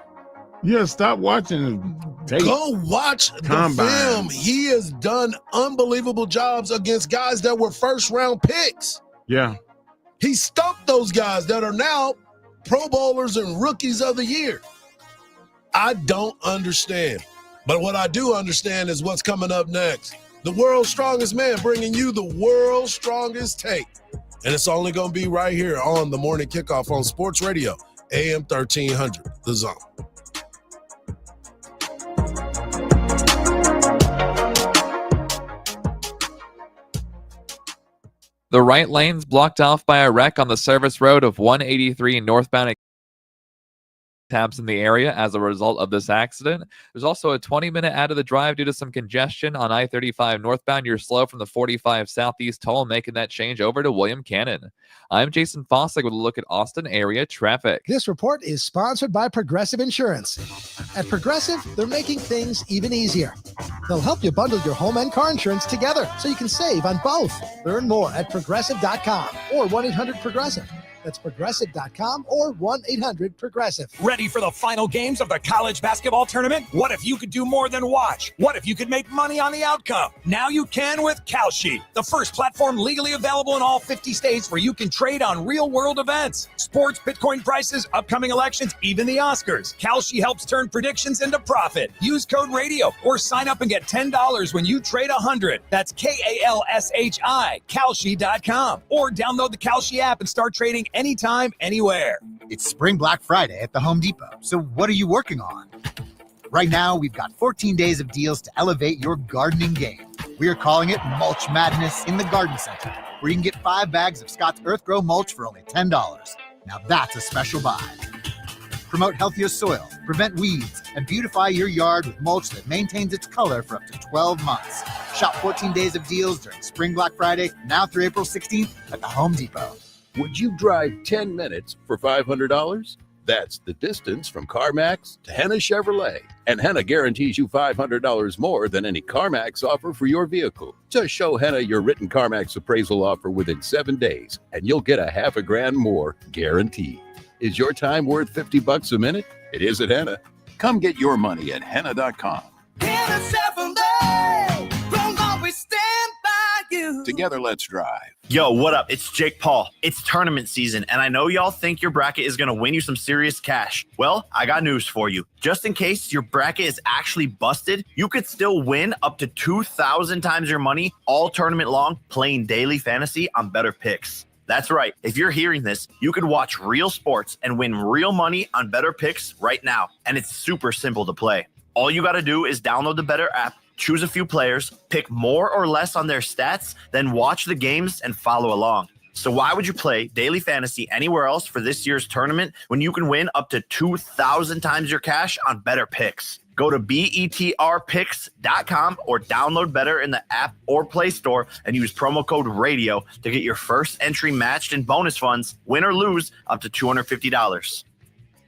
Speaker 5: Yeah, stop watching tape.
Speaker 4: Go watch the film. He has done unbelievable jobs against guys that were first-round picks.
Speaker 5: Yeah.
Speaker 4: He stumped those guys that are now Pro Bowlers and Rookies of the Year. I don't understand. But what I do understand is what's coming up next. The world's strongest man bringing you the world's strongest take. And it's only going to be right here on the Morning Kickoff on Sports Radio, AM 1300, The Zone.
Speaker 3: The right lane's blocked off by a wreck on the service road of 183 northbound. Tabs in the area as a result of this accident. There's also a 20-minute out of the drive due to some congestion on I-35 northbound. You're slow from the 45 southeast toll, making that change over to William Cannon. I'm Jason Fossick with a look at Austin area traffic.
Speaker 6: This report is sponsored by Progressive Insurance. At Progressive, they're making things even easier. They'll help you bundle your home and car insurance together so you can save on both. Learn more at Progressive.com or 1-800-PROGRESSIVE. That's Progressive.com or 1-800-PROGRESSIVE.
Speaker 7: Ready for the final games of the college basketball tournament? What if you could do more than watch? What if you could make money on the outcome? Now you can with Kalshi, the first platform legally available in all 50 states where you can trade on real-world events. Sports, Bitcoin prices, upcoming elections, even the Oscars. Kalshi helps turn predictions into profit. Use code RADIO or sign up and get $10 when you trade 100. That's Kalshi, Kalshi.com. Or download the Kalshi app and start trading anytime, anywhere.
Speaker 19: It's Spring Black Friday at the Home Depot. So what are you working on? Right now, we've got 14 days of deals to elevate your gardening game. We are calling it Mulch Madness in the Garden Center, where you can get 5 bags of Scott's Earth Grow mulch for only $10. Now that's a special buy. Promote healthier soil, prevent weeds, and beautify your yard with mulch that maintains its color for up to 12 months. Shop 14 days of deals during Spring Black Friday, now through April 16th at the Home Depot.
Speaker 2: Would you drive 10 minutes for $500? That's the distance from CarMax to Henna Chevrolet. And Henna guarantees you $500 more than any CarMax offer for your vehicle. Just show Henna your written CarMax appraisal offer within 7 days, and you'll get $500,000 more guaranteed. Is your time worth $50 a minute? It is at Henna. Come get your money at Henna.com.
Speaker 21: Henna Chevrolet, don't always stand by you.
Speaker 2: Together, let's drive.
Speaker 22: Yo, what up? It's Jake Paul. It's tournament season, and I know y'all think your bracket is going to win you some serious cash. Well, I got news for you. Just in case your bracket is actually busted, you could still win up to 2,000 times your money all tournament long playing daily fantasy on Better Picks. That's right. If you're hearing this, you could watch real sports and win real money on Better Picks right now. And it's super simple to play. All you got to do is download the Better app, choose a few players, pick more or less on their stats, then watch the games and follow along. So why would you play daily fantasy anywhere else for this year's tournament when you can win up to 2,000 times your cash on Better Picks? Go to betrpicks.com or download Better in the app or Play Store and use promo code RADIO to get your first entry matched in bonus funds, win or lose, up to $250.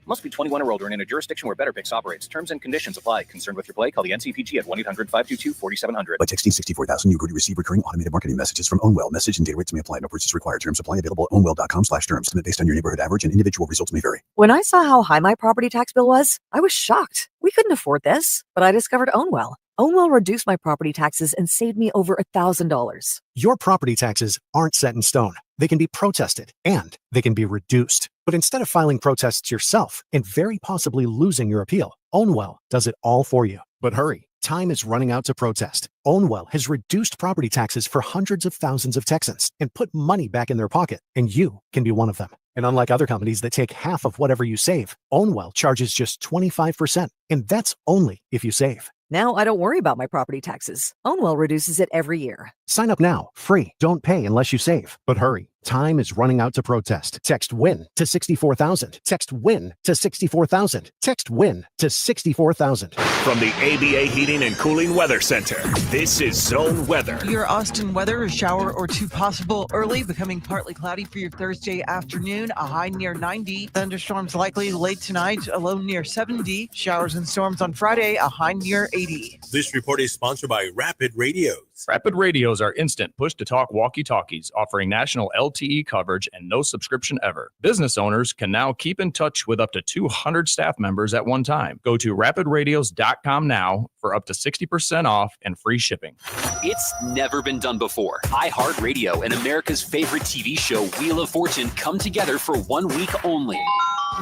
Speaker 23: Must be 21 or older and in a jurisdiction where Better Picks operates. Terms and conditions apply. Concerned with your play? Call the NCPG at 1-800-522-4700.
Speaker 8: By texting 64000, you agree to receive recurring automated marketing messages from Ownwell. Message and data rates may apply. No purchase required. Terms apply. Available at ownwell.com/terms. Estimate based on your neighborhood average and individual results may vary.
Speaker 24: When I saw how high my property tax bill was, I was shocked. We couldn't afford this, but I discovered Ownwell. Ownwell reduced my property taxes and saved me over $1,000.
Speaker 6: Your property taxes aren't set in stone. They can be protested and they can be reduced. But instead of filing protests yourself and very possibly losing your appeal, Ownwell does it all for you. But hurry, time is running out to protest. Ownwell has reduced property taxes for hundreds of thousands of Texans and put money back in their pocket, and you can be one of them. And unlike other companies that take half of whatever you save, Ownwell charges just 25%, and that's only if you save.
Speaker 24: Now I don't worry about my property taxes. Ownwell reduces it every year.
Speaker 6: Sign up now, free. Don't pay unless you save. But hurry, time is running out to protest. Text WIN to 64,000. Text WIN to 64,000. Text WIN to 64,000.
Speaker 20: From the ABA Heating and Cooling Weather Center, this is Zone Weather.
Speaker 25: Your Austin weather, a shower or two possible early, becoming partly cloudy for your Thursday afternoon, a high near 90. Thunderstorms likely late tonight, a low near 70. Showers and storms on Friday, a high near 80.
Speaker 27: This report is sponsored by Rapid Radios.
Speaker 28: Rapid Radios are instant push-to-talk walkie-talkies offering national LTE coverage and no subscription ever. Business owners can now keep in touch with up to 200 staff members at one time. Go to rapidradios.com now for up to 60% off and free shipping.
Speaker 29: It's never been done before. iHeartRadio and America's favorite TV show, Wheel of Fortune, come together for 1 week only.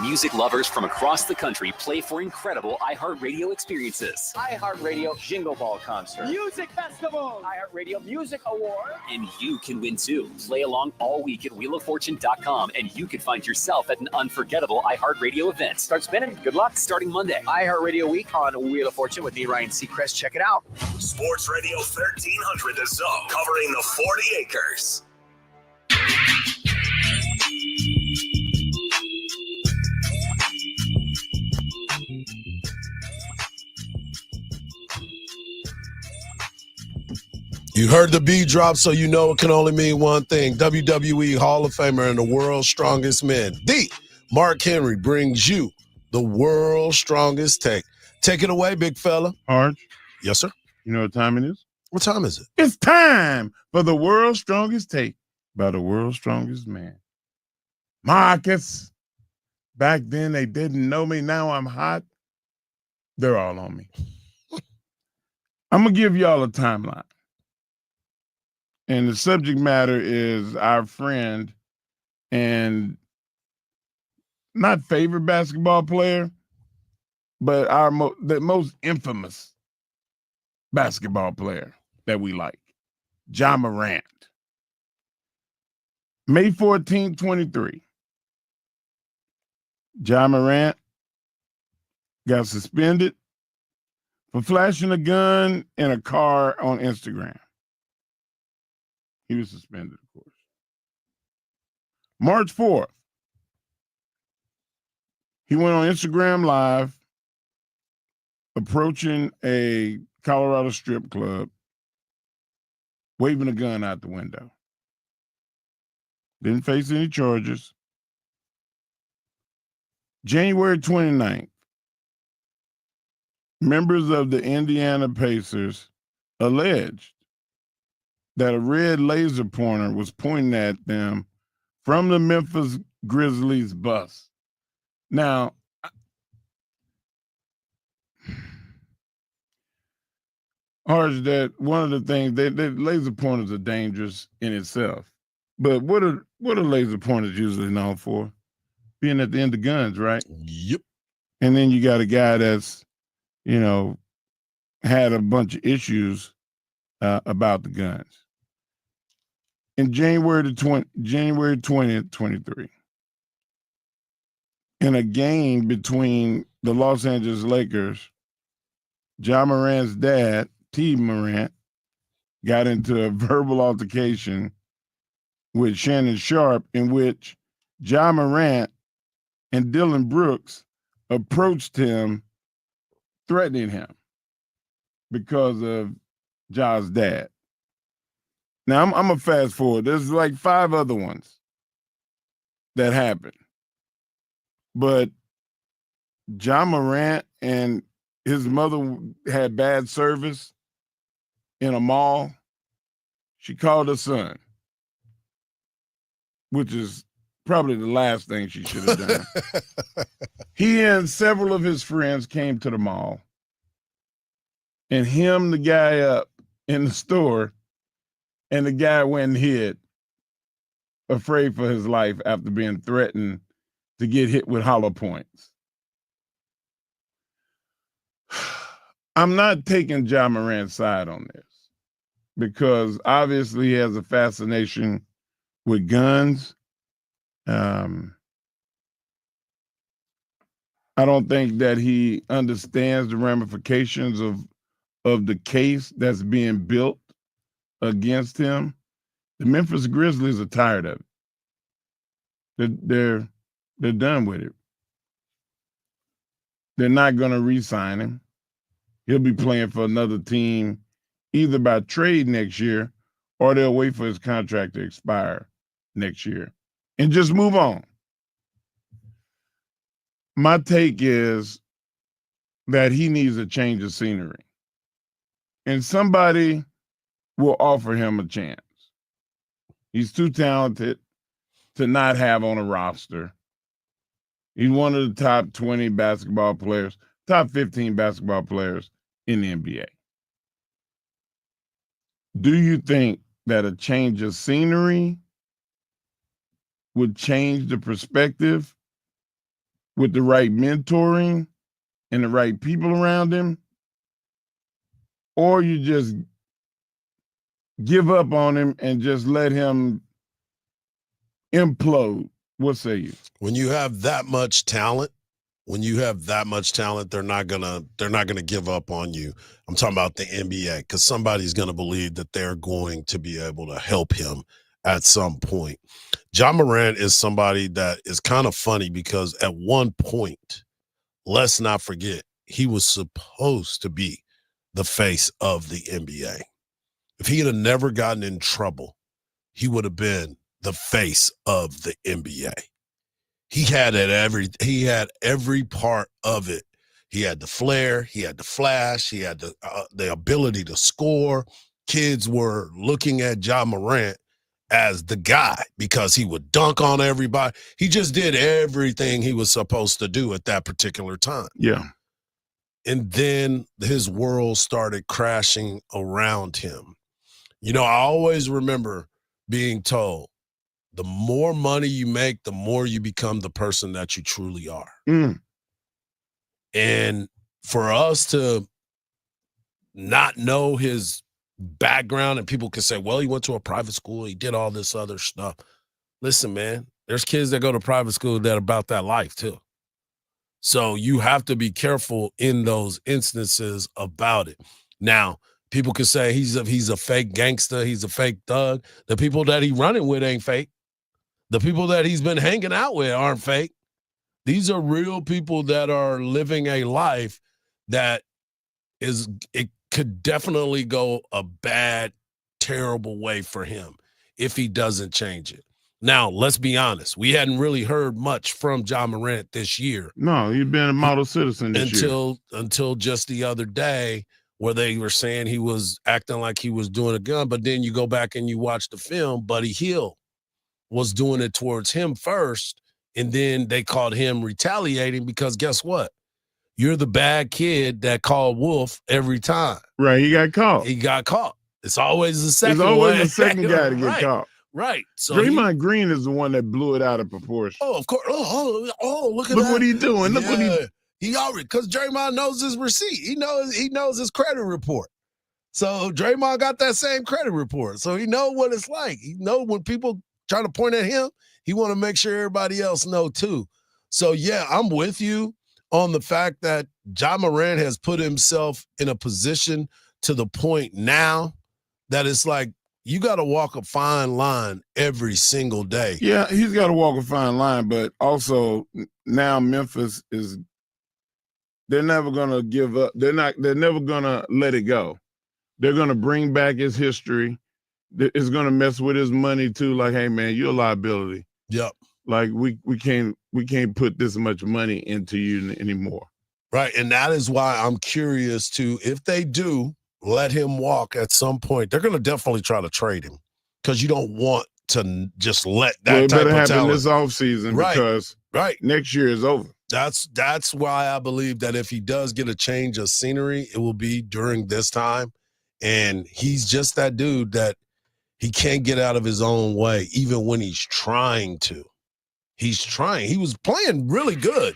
Speaker 29: Music lovers from across the country play for incredible iHeartRadio experiences.
Speaker 30: iHeartRadio Jingle Ball Concert. Music Festival. iHeartRadio Music Award.
Speaker 29: And you can win too. Play along all week at wheeloffortune.com and you can find yourself at an unforgettable iHeartRadio event.
Speaker 30: Start spinning. Good luck.
Speaker 29: Starting Monday.
Speaker 30: iHeartRadio Week on Wheel of Fortune with me, Ryan Seacrest. Check it out.
Speaker 20: Sports Radio 1300 The Zone, covering the 40 acres.
Speaker 4: You heard the B drop, so you know it can only mean one thing. WWE Hall of Famer and the world's strongest man, the Mark Henry, brings you the world's strongest take. Take it away, big fella.
Speaker 5: Hardge.
Speaker 4: Yes, sir.
Speaker 5: You know what time it is?
Speaker 4: What time is it?
Speaker 5: It's time for the world's strongest take by the world's strongest man. Marcus. Back then, they didn't know me. Now I'm hot. They're all on me. I'm going to give y'all a timeline. And the subject matter is our friend and not favorite basketball player, but the most infamous basketball player that we like, Ja Morant. May 14, 23. Ja Morant got suspended for flashing a gun in a car on Instagram. He was suspended, of course. March 4th, He went on Instagram Live approaching a Colorado strip club, waving a gun out the window. Didn't face any charges. January 29th, members of the Indiana Pacers alleged that a red laser pointer was pointing at them from the Memphis Grizzlies bus. Now, Hardge, that one of the things that laser pointers are dangerous in itself. But what are laser pointers usually known for? Being at the end of guns, right?
Speaker 4: Yep.
Speaker 5: And then you got a guy that's, had a bunch of issues about the guns. In January 20th, 23, in a game between the Los Angeles Lakers, Ja Morant's dad, T. Morant, got into a verbal altercation with Shannon Sharp, in which Ja Morant and Dylan Brooks approached him, threatening him because of Ja's dad. Now, I'm going to fast forward. There's like 5 other ones that happened. But Ja Morant and his mother had bad service in a mall. She called her son, which is probably the last thing she should have done. He and several of his friends came to the mall and hemmed the guy up in the store, and the guy went and hid, afraid for his life after being threatened to get hit with hollow points. I'm not taking Ja Morant's side on this because obviously he has a fascination with guns. I don't think that he understands the ramifications of the case that's being built against him. The Memphis Grizzlies are tired of it. They're done with it. They're not going to re-sign him. He'll be playing for another team either by trade next year or they'll wait for his contract to expire next year and just move on. My take is that he needs a change of scenery. And somebody will offer him a chance. He's too talented to not have on a roster. He's one of the top 20 basketball players, top 15 basketball players in the NBA. Do you think that a change of scenery would change the perspective with the right mentoring and the right people around him? Or you just give up on him and just let him implode? What say you?
Speaker 4: When you have that much talent, they're not gonna give up on you. I'm talking about the NBA, because somebody's gonna believe that they're going to be able to help him at some point. Ja Morant is somebody that is kind of funny because at one point, let's not forget, he was supposed to be the face of the NBA. If he had never gotten in trouble, he would have been the face of the NBA. He had every part of it. He had the flair, he had the flash, he had the ability to score. Kids were looking at Ja Morant as the guy because he would dunk on everybody. He just did everything he was supposed to do at that particular time.
Speaker 5: Yeah.
Speaker 4: And then his world started crashing around him. I always remember being told, the more money you make, the more you become the person that you truly are.
Speaker 5: Mm.
Speaker 4: And for us to not know his background, and people can say, well, he went to a private school, he did all this other stuff. Listen, man, there's kids that go to private school that are about that life too. So you have to be careful in those instances about it. Now, people can say he's a fake gangster, he's a fake thug. The people that he running with ain't fake. The people that he's been hanging out with aren't fake. These are real people that are living a life that it could definitely go a bad, terrible way for him if he doesn't change it. Now, let's be honest. We hadn't really heard much from Ja Morant this year.
Speaker 5: No, he's been a model citizen this year.
Speaker 4: Until just the other day, where they were saying he was acting like he was doing a gun, but then you go back and you watch the film, Buddy Hield was doing it towards him first, and then they called him retaliating because guess what? You're the bad kid that called wolf every time.
Speaker 5: Right, he got caught.
Speaker 4: He got caught. It's always the second
Speaker 5: There's always
Speaker 4: one.
Speaker 5: the second guy to get caught.
Speaker 4: Right. So
Speaker 5: Draymond Green is the one that blew it out of proportion.
Speaker 4: Oh, of course. Oh, look at that.
Speaker 5: Look what he's doing. Look what
Speaker 4: he already, because Draymond knows his receipt. He knows his credit report. So Draymond got that same credit report. So he know what it's like. He know when people try to point at him, he want to make sure everybody else know too. So yeah, I'm with you on the fact that Ja Morant has put himself in a position to the point now that it's like you got to walk a fine line every single day.
Speaker 5: Yeah, he's got to walk a fine line, but also now Memphis is they're never going to give up. They're never going to let it go. They're going to bring back his history. It's going to mess with his money too. Like, hey man, you're a liability.
Speaker 4: Yep.
Speaker 5: Like we can't put this much money into you anymore.
Speaker 4: Right. And that is why I'm curious to, if they do let him walk at some point, they're going to definitely try to trade him because you don't want to just let that type of talent.
Speaker 5: It better happen this offseason because next year is over.
Speaker 4: That's why I believe that if he does get a change of scenery, it will be during this time. And he's just that dude that he can't get out of his own way, even when he's trying to. He's trying. He was playing really good.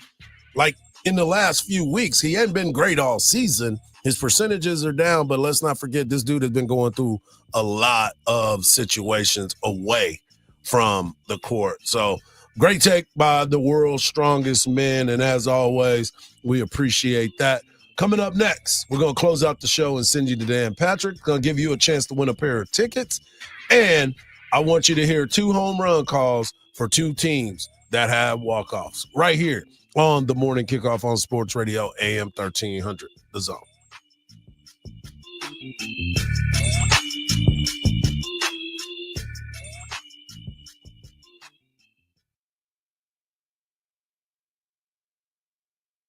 Speaker 4: Like in the last few weeks, he hadn't been great all season. His percentages are down, but let's not forget this dude has been going through a lot of situations away from the court. So great take by the world's strongest man. And as always, we appreciate that. Coming up next, we're going to close out the show and send you to Dan Patrick. Going to give you a chance to win a pair of tickets. And I want you to hear 2 home run calls for 2 teams that have walk-offs right here on the Morning Kickoff on Sports Radio AM 1300, The Zone.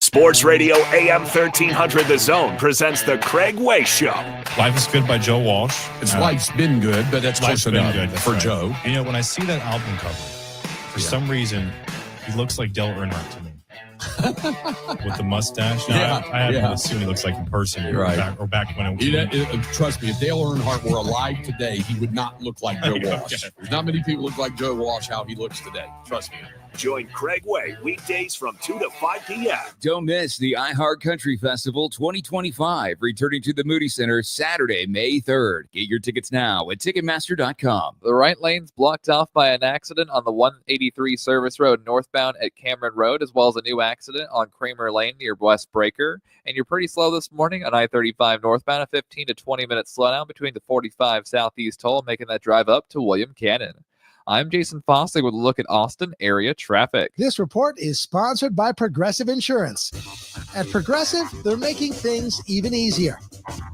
Speaker 20: Sports Radio AM 1300 The Zone presents the Craig Way Show.
Speaker 1: Life is Good by Joe Walsh.
Speaker 9: Life's been good, but that's close enough for Joe.
Speaker 1: You know, when I see that album cover, for some reason, he looks like Dale Earnhardt to me. With the mustache. Now, I have to assume he looks like in person.
Speaker 9: Right.
Speaker 1: Back when it was.
Speaker 9: Trust me, if Dale Earnhardt were alive today, he would not look like Joe Walsh. There's not many people look like Joe Walsh how he looks today. Trust me.
Speaker 20: Join Craig Way weekdays from 2 to 5 p.m.
Speaker 10: Don't miss the iHeart Country Festival 2025, returning to the Moody Center Saturday, May 3rd. Get your tickets now at Ticketmaster.com.
Speaker 3: The right lane's blocked off by an accident on the 183 Service Road northbound at Cameron Road, as well as a new accident on Kramer Lane near West Breaker. And you're pretty slow this morning on I-35 northbound, a 15 to 20 minute slowdown between the 45 Southeast toll, making that drive up to William Cannon. I'm Jason Fossig with a look at Austin area traffic.
Speaker 6: This report is sponsored by Progressive Insurance. At Progressive, they're making things even easier.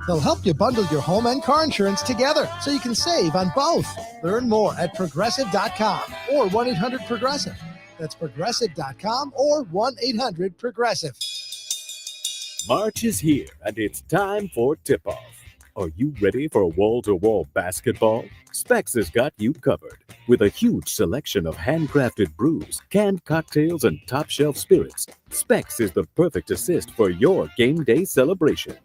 Speaker 6: They'll help you bundle your home and car insurance together so you can save on both. Learn more at Progressive.com or 1-800-PROGRESSIVE. That's Progressive.com or 1-800-PROGRESSIVE.
Speaker 11: March is here, and it's time for tip-off. Are you ready for wall-to-wall basketball? Specs has got you covered. With a huge selection of handcrafted brews, canned cocktails, and top-shelf spirits, Specs is the perfect assist for your game day celebration.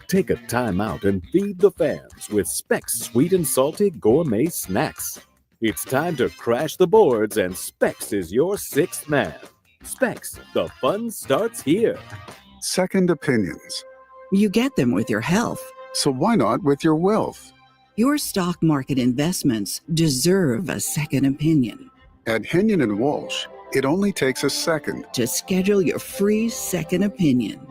Speaker 11: Take a time out and feed the fans with Specs sweet and salty gourmet snacks. It's time to crash the boards, and Specs is your sixth man. Specs, the fun starts here.
Speaker 12: Second opinions.
Speaker 13: You get them with your health.
Speaker 12: So why not with your wealth?
Speaker 13: Your stock market investments deserve a second opinion.
Speaker 12: At Henyon & Walsh, it only takes a second
Speaker 13: to schedule your free second opinion.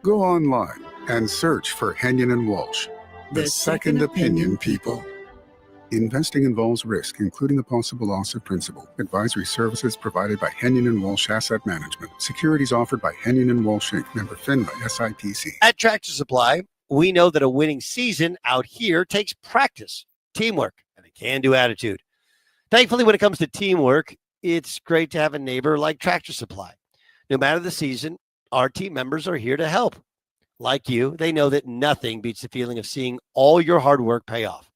Speaker 12: Go online and search for Henyon & Walsh, the second opinion people. Investing involves risk, including the possible loss of principal. Advisory services provided by Henyon & Walsh Asset Management. Securities offered by Henyon & Walsh Inc. Member FINRA SIPC.
Speaker 2: At Tractor Supply, we know that a winning season out here takes practice, teamwork, and a can-do attitude. Thankfully, when it comes to teamwork, it's great to have a neighbor like Tractor Supply. No matter the season, our team members are here to help. Like you, they know that nothing beats the feeling of seeing all your hard work pay off.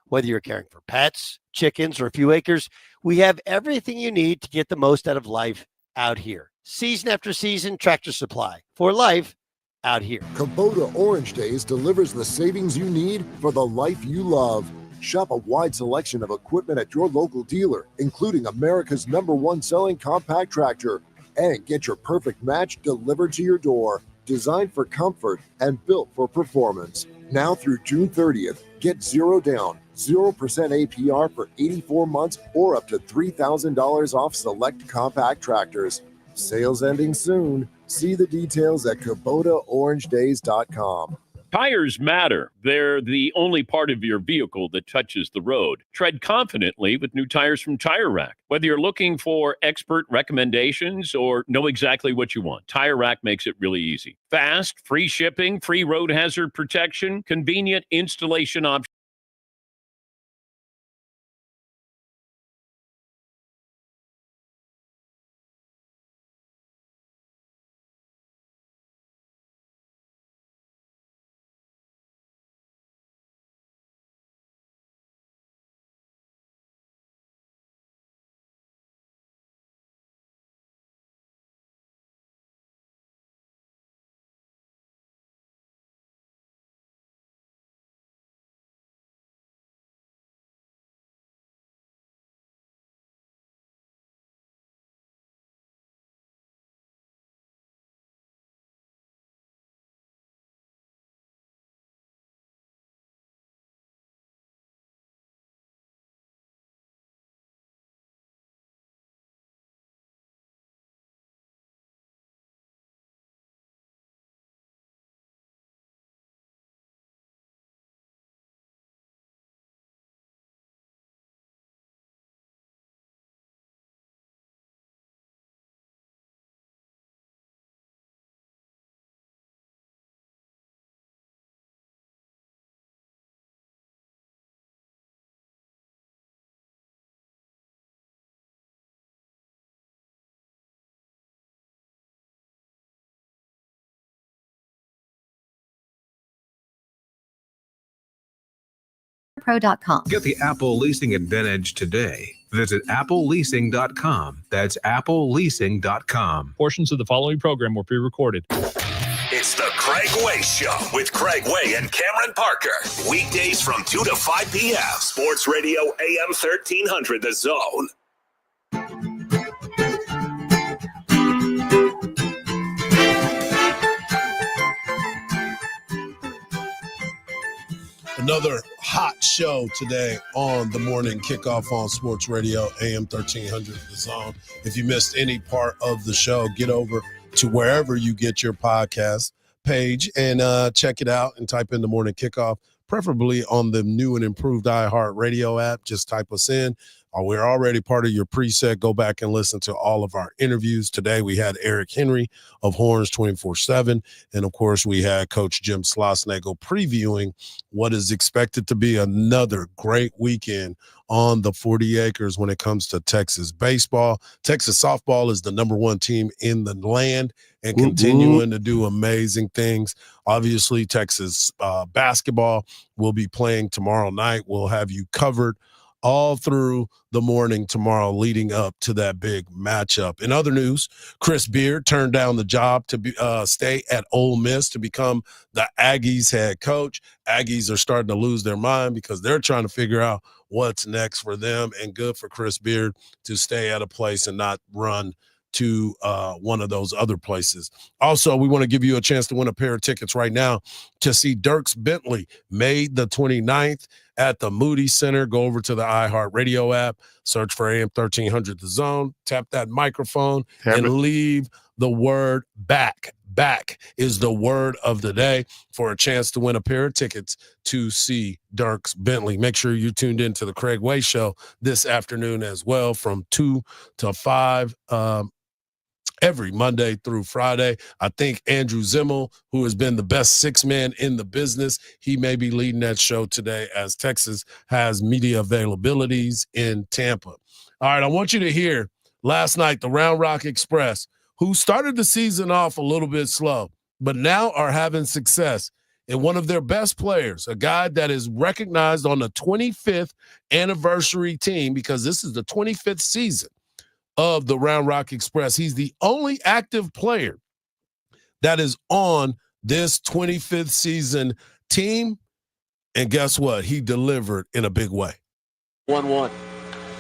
Speaker 2: Whether you're caring for pets, chickens, or a few acres, we have everything you need to get the most out of life out here. Season after season, Tractor Supply. For life out here.
Speaker 7: Kubota Orange Days delivers the savings you need for the life you love. Shop a wide selection of equipment at your local dealer, including America's #1 selling compact tractor. And get your perfect match delivered to your door. Designed for comfort and built for performance. Now through June 30th, get 0 down, 0% APR for 84 months or up to $3,000 off select compact tractors. Sales ending soon. See the details at KubotaOrangeDays.com.
Speaker 14: Tires matter. They're the only part of your vehicle that touches the road. Tread confidently with new tires from Tire Rack. Whether you're looking for expert recommendations or know exactly what you want, Tire Rack makes it really easy. Fast, free shipping, free road hazard protection, convenient installation options.
Speaker 15: Pro.com. Get the Apple leasing advantage today. Visit appleleasing.com. That's appleleasing.com.
Speaker 1: Portions of the following program were pre-recorded.
Speaker 20: It's the Craig Way Show with Craig Way and Cameron Parker. Weekdays from 2 to 5 p.m. Sports Radio AM 1300, The Zone.
Speaker 4: Another hot show today on the morning kickoff on Sports Radio AM 1300 The Zone. If you missed any part of the show, get over to wherever you get your podcast page and check it out and type in the morning kickoff, preferably on the new and improved iHeart Radio app. Just type us in. We're already part of your preset. Go back and listen to all of our interviews. Today we had Eric Henry of Horns 24/7. And, of course, we had Coach Jim Schlossnagle previewing what is expected to be another great weekend on the 40 acres when it comes to Texas baseball. Texas softball is the #1 team in the land and continuing to do amazing things. Obviously, Texas basketball will be playing tomorrow night. We'll have you covered all through the morning tomorrow leading up to that big matchup. In other news, Chris Beard turned down the job to stay at Ole Miss to become the Aggies head coach. Aggies are starting to lose their mind because they're trying to figure out what's next for them, and good for Chris Beard to stay at a place and not run to one of those other places. Also, we want to give you a chance to win a pair of tickets right now to see Dierks Bentley May the 29th at the Moody Center. Go over to the iHeart Radio app, search for AM 1300 The Zone, tap that microphone, and leave the word back, back is the word of the day for a chance to win a pair of tickets to see Dierks Bentley. Make sure you tuned into the Craig Way Show this afternoon as well from 2 to 5 every Monday through Friday. I think Andrew Zimmel, who has been the best six man in the business, he may be leading that show today as Texas has media availabilities in Tampa. All right, I want you to hear last night, the Round Rock Express, who started the season off a little bit slow, but now are having success. And one of their best players, a guy that is recognized on the 25th anniversary team, because this is the 25th season of the Round Rock Express. He's the only active player that is on this 25th season team. And guess what? He delivered in a big way.
Speaker 8: 1-1.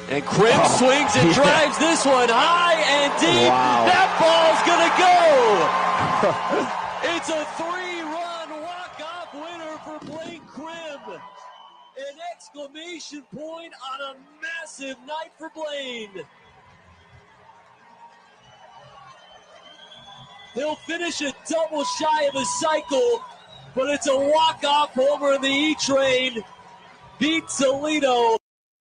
Speaker 8: And Krim swings and drives this one high and deep. Wow. That ball's going to go. It's a 3-run walk-off winner for Blake Krim. An exclamation point on a massive night for Blaine. He'll finish a double shy of a cycle, but it's a walk-off homer in the E-Train. Beat Toledo.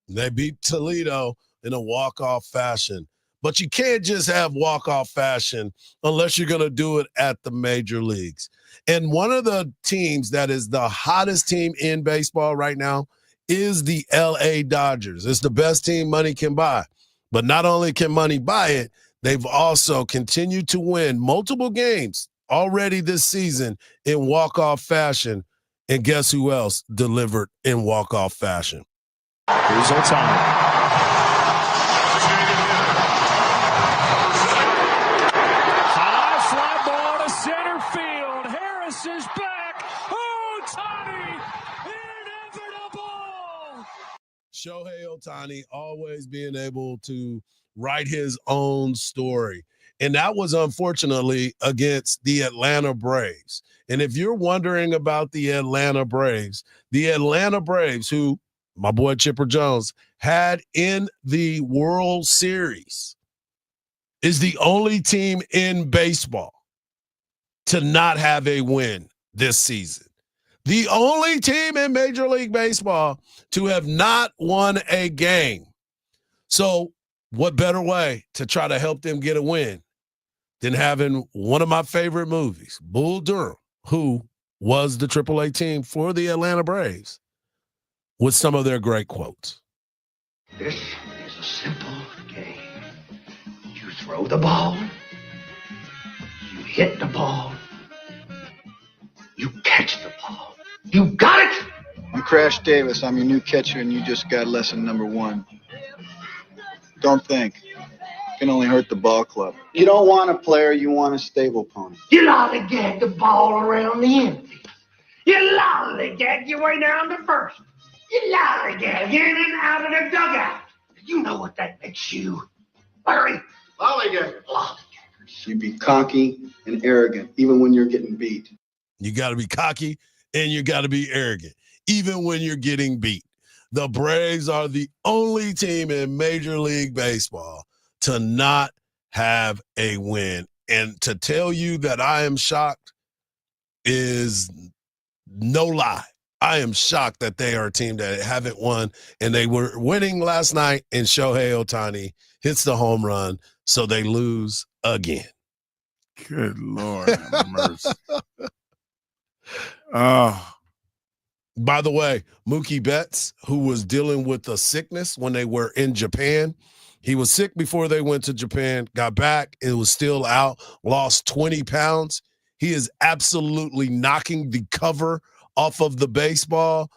Speaker 4: They beat Toledo in a walk-off fashion. But you can't just have walk-off fashion unless you're going to do it at the major leagues. And one of the teams that is the hottest team in baseball right now is the LA Dodgers. It's the best team money can buy. But not only can money buy it, they've also continued to win multiple games already this season in walk-off fashion. And guess who else delivered in walk-off fashion?
Speaker 8: Here's Otani. High fly ball to center field. Harris is back. Otani, inevitable.
Speaker 4: Shohei Otani always being able to write his own story. And that was unfortunately against the Atlanta Braves. And if you're wondering about the Atlanta Braves, who my boy Chipper Jones had in the World Series, is the only team in baseball to not have a win this season. The only team in Major League Baseball to have not won a game. So what better way to try to help them get a win than having one of my favorite movies, Bull Durham, who was the AAA team for the Atlanta Braves, with some of their great quotes.
Speaker 16: This is a simple game. You throw the ball, you hit the ball, you catch the ball. You got it!
Speaker 17: I'm Crash Davis. I'm your new catcher, and you just got lesson number 1. Don't think. You can only hurt the ball club. You don't want a player, you want a stable pony.
Speaker 16: You lollygag the ball around the infield. You lollygag your way down to first. You lollygag in and out of the dugout. You know what that makes you. Larry.
Speaker 17: Lollygag. You be cocky and arrogant, even when you're getting beat.
Speaker 4: You got to be cocky and you got to be arrogant, even when you're getting beat. The Braves are the only team in Major League Baseball to not have a win. And to tell you that I am shocked is no lie. I am shocked that they are a team that haven't won, and they were winning last night, and Shohei Otani hits the home run, so they lose again.
Speaker 5: Good Lord have mercy. Oh.
Speaker 4: By the way, Mookie Betts, who was dealing with a sickness when they were in Japan, he was sick before they went to Japan, got back, it was still out, lost 20 pounds. He is absolutely knocking the cover off of the baseball.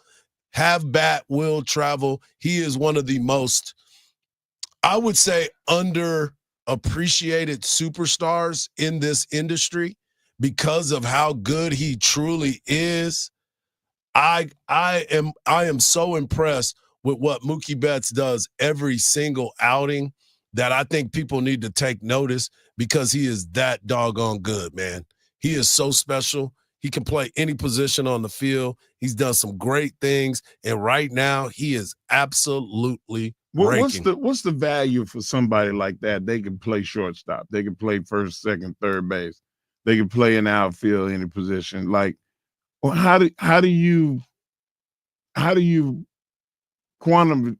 Speaker 4: Have bat, will travel. He is one of the most, I would say, underappreciated superstars in this industry because of how good he truly is. I am so impressed with what Mookie Betts does every single outing that I think people need to take notice because he is that doggone good, man. He is so special. He can play any position on the field. He's done some great things, and right now he is absolutely breaking.
Speaker 5: What's the value for somebody like that? They can play shortstop. They can play first, second, third base. They can play in the outfield, any position. Like, well, how do you quantum?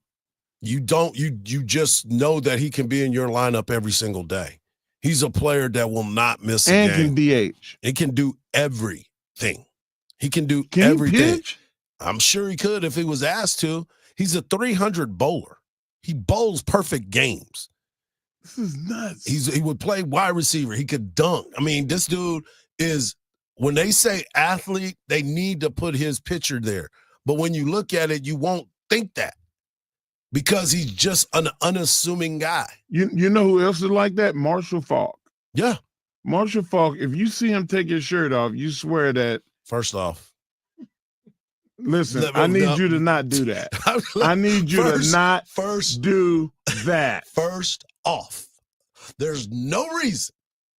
Speaker 4: You just know that he can be in your lineup every single day. He's a player that will not miss a game.
Speaker 5: And can DH.
Speaker 4: It can do everything. He can do
Speaker 5: Can
Speaker 4: everything.
Speaker 5: he pitch?
Speaker 4: I'm sure he could if he was asked to. He's a 300 bowler. He bowls perfect games.
Speaker 5: This is nuts.
Speaker 4: He would play wide receiver. He could dunk. I mean, this dude is, when they say athlete, they need to put his picture there. But when you look at it, you won't think that because he's just an unassuming guy.
Speaker 5: You know who else is like that? Marshall Faulk.
Speaker 4: Yeah.
Speaker 5: Marshall Faulk, if you see him take his shirt off, you swear that.
Speaker 4: First off.
Speaker 5: Listen, I need you to not do that. I need you to not do that.
Speaker 4: First off, there's no reason.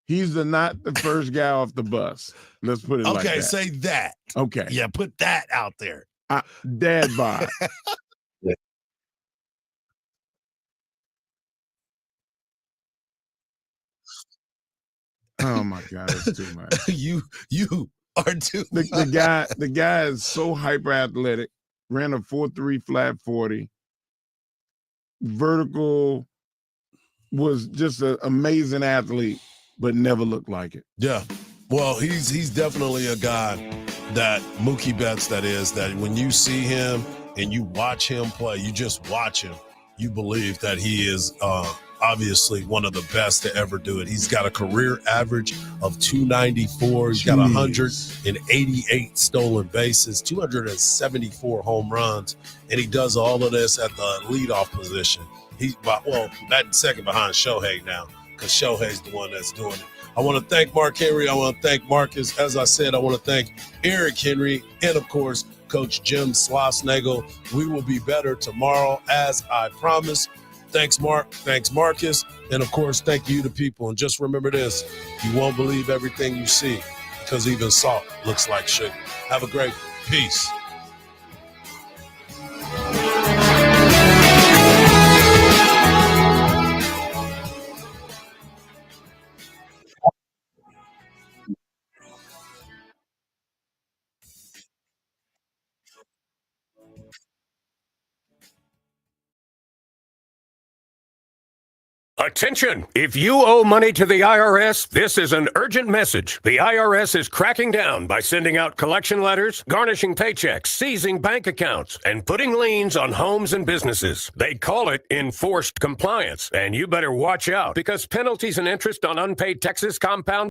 Speaker 5: He's not the first guy off the bus. Let's put it like that.
Speaker 4: Okay, say that.
Speaker 5: Okay.
Speaker 4: Yeah, put that out there.
Speaker 5: Dad bod. Oh my God, that's too much.
Speaker 4: You are too much.
Speaker 5: The guy is so hyper athletic. Ran a 4.3 flat 40. Vertical, was just an amazing athlete, but never looked like it.
Speaker 4: Yeah. Well, he's definitely a guy that Mookie Betts, that when you see him and you watch him play, you just watch him, you believe that he is obviously one of the best to ever do it. He's got a career average of 294. He's got 188 stolen bases, 274 home runs, and he does all of this at the leadoff position. He's that's second behind Shohei now, because Shohei's the one that's doing it. I want to thank Mark Henry. I want to thank Marcus. As I said, I want to thank Eric Henry and, of course, Coach Jim Schlossnagle. We will be better tomorrow, as I promised. Thanks, Mark. Thanks, Marcus. And, of course, thank you to people. And just remember this, you won't believe everything you see, because even salt looks like sugar. Have a great peace.
Speaker 18: Attention! If you owe money to the IRS, this is an urgent message. The IRS is cracking down by sending out collection letters, garnishing paychecks, seizing bank accounts, and putting liens on homes and businesses. They call it enforced compliance, and you better watch out, because penalties and interest on unpaid taxes compound